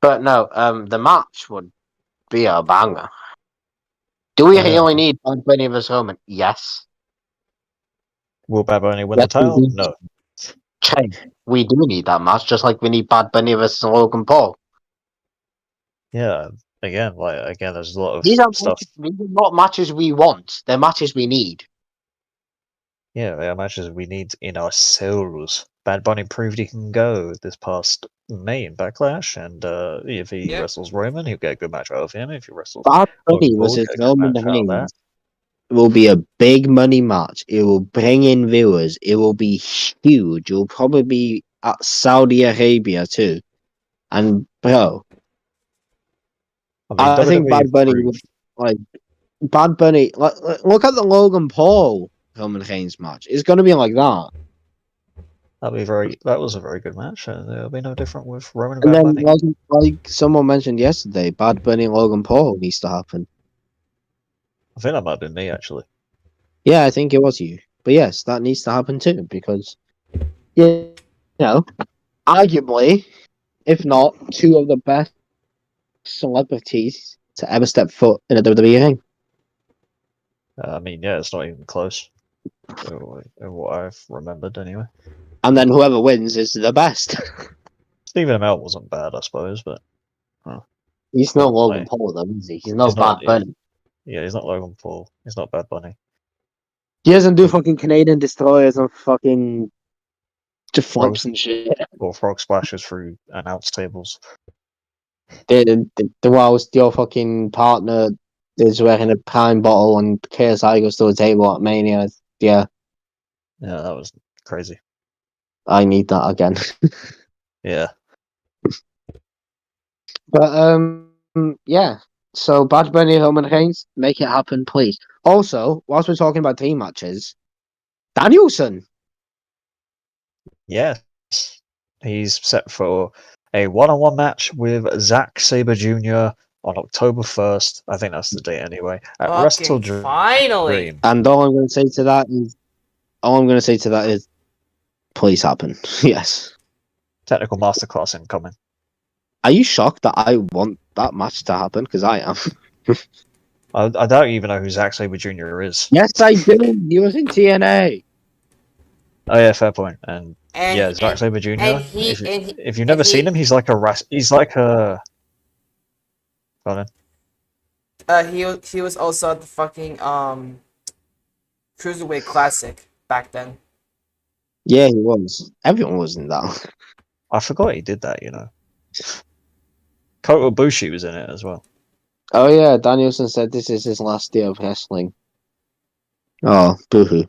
But no, the match would be a banger. Do we Yeah. really need Bad Bunny vs Roman? Yes. Will Bad Bunny win the Yes, we title? do. No. We do need that match, just like we need Bad Bunny vs Logan Paul. Yeah, again, there's a lot of These are stuff. not matches we want. They're matches we need. Yeah, they are matches we need in our souls. Bad Bunny proved he can go this past May in Backlash, and if he wrestles Roman, he'll get a good match out of him. If he wrestles Bad Bunny Logan Paul, vs he'll get a good Roman match out of that. Reigns will be a big money match. It will bring in viewers. It will be huge. It will probably be at Saudi Arabia too. And bro, I think WWE Bad Bunny proved- would Bad Bunny. Look at the Logan Paul Roman Reigns match. It's going to be like that. That was a very good match, and it'll be no different with Roman and And Bad then, Bunny. like someone mentioned yesterday, Bad Bunny and Logan Paul needs to happen. I think that might have been me actually. Yeah, I think it was you. But yes, that needs to happen too because, arguably, if not, two of the best celebrities to ever step foot in a WWE ring. I mean, yeah, it's not even close. What I've remembered anyway. And then whoever wins is the best. Stephen Amell wasn't bad, I suppose, but He's no Logan Like, Paul, though, is he? He's no he's Bad not- Bunny. yeah, he's not Logan Paul. He's not Bad Bunny. He doesn't do fucking Canadian destroyers and fucking just flips and shit. Or frog splashes through announce tables. Whilst your fucking partner is wearing a pine bottle and KSI goes to a table at Mania. Yeah, Yeah, that was crazy. I need that again. Yeah. But yeah. So Bad Bunny, Roman Reigns, make it happen, please. Also, whilst we're talking about team matches, Danielson. Yes. He's set for a one-on-one match with Zack Sabre Jr. on October 1st. I think that's the date anyway. At Wrestle Fucking finally. Dream. And all I'm going to say to that is, please happen. Yes. Technical masterclass incoming. Are you shocked that I want that match to happen? Because I am. I don't even know who Zack Sabre Jr. is. Yes, I do. He was in TNA. Oh yeah, fair point. And And, yeah, Zack Sabre Jr. If you've never seen him, he's like a. Go on. he was also at the fucking Cruiserweight Classic back then. Yeah, he was. Everyone was in that. I forgot he did that. Kota Ibushi was in it as well. Oh yeah, Danielson said this is his last day of wrestling. Oh, boohoo.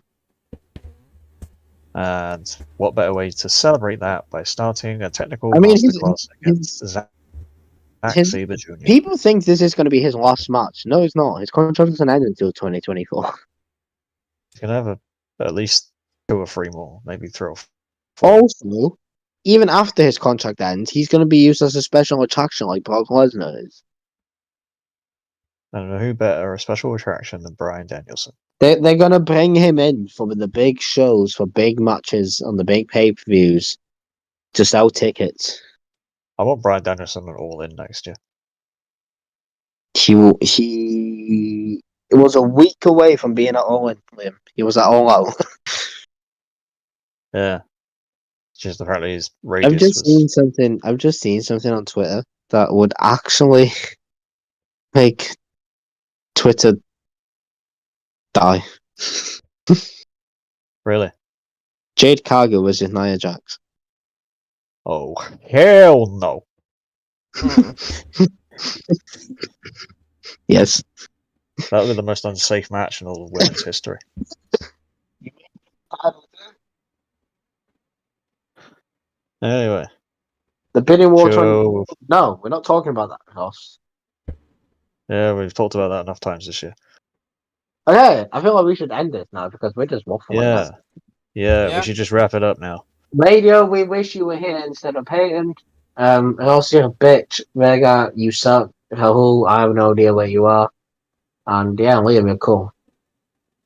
And what better way to celebrate that by starting a technical I mean, masterclass against Zack Sabre Jr. People think this is going to be his last match. No, it's not. His contract doesn't end until 2024. He's gonna have at least 2 or 3 more, maybe 3 or 4. Also, even after his contract ends, he's going to be used as a special attraction like Brock Lesnar is. I don't know who better a special attraction than Bryan Danielson. They're going to bring him in for the big shows, for big matches on the big pay-per-views. to sell tickets. I want Bryan Danielson all in next year. He was a week away from being at All In, Liam. He was at All Out. Yeah. Just apparently his I've radius just was... seen something on Twitter that would actually make Twitter die. Really? Jade Cargill was with Nia Jax. Oh, hell no. Yes. That would be the most unsafe match in all of women's history. Anyway. The bidding war Joe... No, we're not talking about that, Ross. Yeah, we've talked about that enough times this year. Okay, I feel like we should end this now because we're just waffling. Yeah, we should just wrap it up now. Radio, we wish you were here instead of Peyton. Ross, you're a bitch. Vega, you suck. Rahul, I have no idea where you are. And yeah, Liam, you're cool.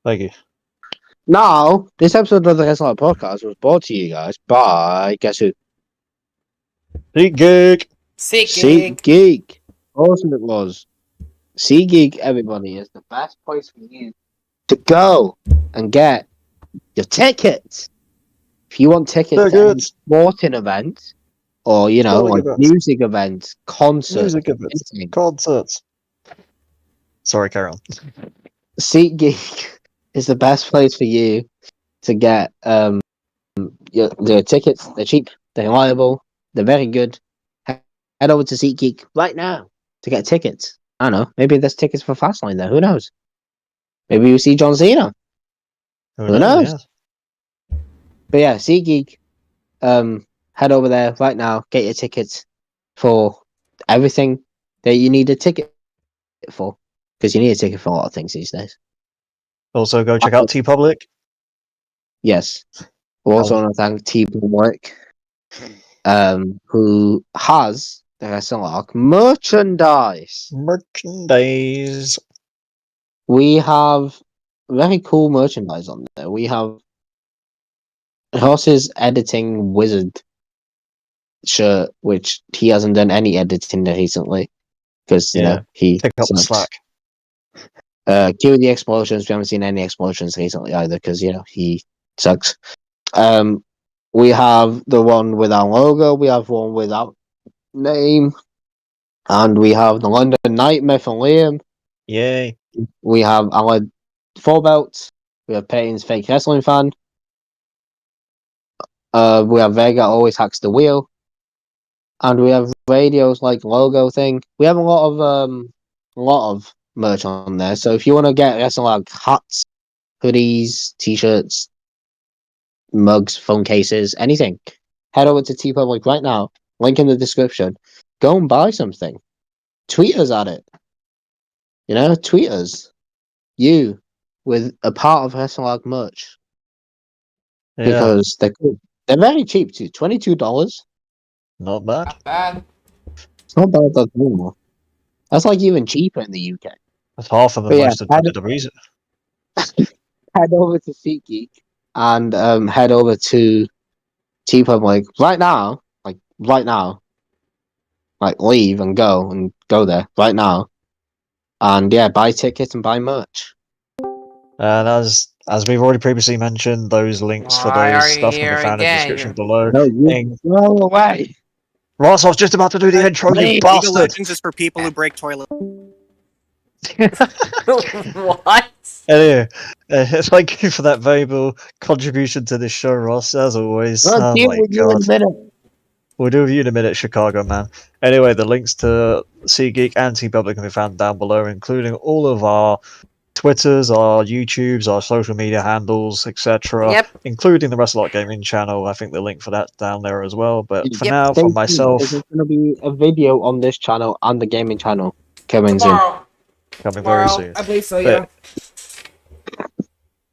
Thank you. Now, this episode of the Wrestle Arc Podcast was brought to you guys by, guess who? SeatGeek! SeatGeek. Awesome it was. SeatGeek, everybody, is the best place for you to go and get your tickets. If you want tickets to any sporting event, or, you know, like music events, concerts. Concerts. Sorry, carry on. SeatGeek is the best place for you to get your tickets. They're cheap, they're reliable, they're very good. Head over to SeatGeek right now to get tickets. I don't know, maybe there's tickets for Fastlane there, who knows? Maybe you see John Cena. Who knows? Yeah. But yeah, SeatGeek, head over there right now, get your tickets for everything that you need a ticket for. Because you need a ticket for a lot of things these days. Also, go check out TeePublic. Yes. We also want to thank TeePublic, who has the Wrestle Arc merchandise. We have very cool merchandise on there. We have Horse's editing wizard shirt, which he hasn't done any editing recently because you know he pick up the slack. Cue the explosions. We haven't seen any explosions recently either because you know he sucks. We have the one with our logo. We have one without name, and we have the London Nightmare for Liam. Yay! We have our 4 belts. We have Peyton's fake wrestling fan. We have Vega always hacks the wheel, and we have Radio's like logo thing. We have a lot of merch on there. So if you want to get Wrestle Arc hats, hoodies, t-shirts, mugs, phone cases, anything, head over to TeePublic right now. Link in the description. Go and buy something. Tweet us at it. You know, tweet us. You with a part of Wrestle Arc merch. Yeah. Because they're good. They're very cheap too. $22. Not bad. Not bad. It's not bad at all. That's like even cheaper in the UK. That's half of the most of the reason. Head over to SeatGeek and head over to TeePublic right now. Like leave and go there right now. And yeah, buy tickets and buy merch. And as we've already previously mentioned, those links for those stuff can be found in the description below. No, go away. Ross, I was just about to do the intro, you bastard! League of Legends is for people who break toilets. What? Anyway, thank you for that valuable contribution to this show, Ross, as always. We'll deal with you in a minute. We'll do with you in a minute, Chicago man. Anyway, the links to SeatGeek and TeePublic can be found down below, including all of our Twitters, our YouTubes, our social media handles, etc. Including the Wrestle Arc Gaming channel. I think the link for that's down there as well. But for now, for myself... There's going to be a video on this channel and the gaming channel coming Tomorrow. Coming very soon. I believe so, yeah.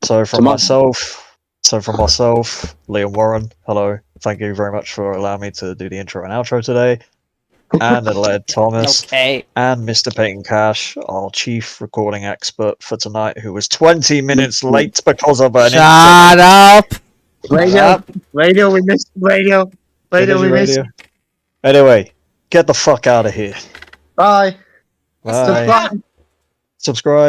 So from myself, Liam Warren, hello. Thank you very much for allowing me to do the intro and outro today. And Ed Thomas, and Mr. Peyton Cash, our chief recording expert for tonight, who was 20 minutes late because of an Shut up! Radio, we missed radio. Later, Energy we miss Radio. you. Anyway, get the fuck out of here. Bye. Bye. Subscribe. Subscribe.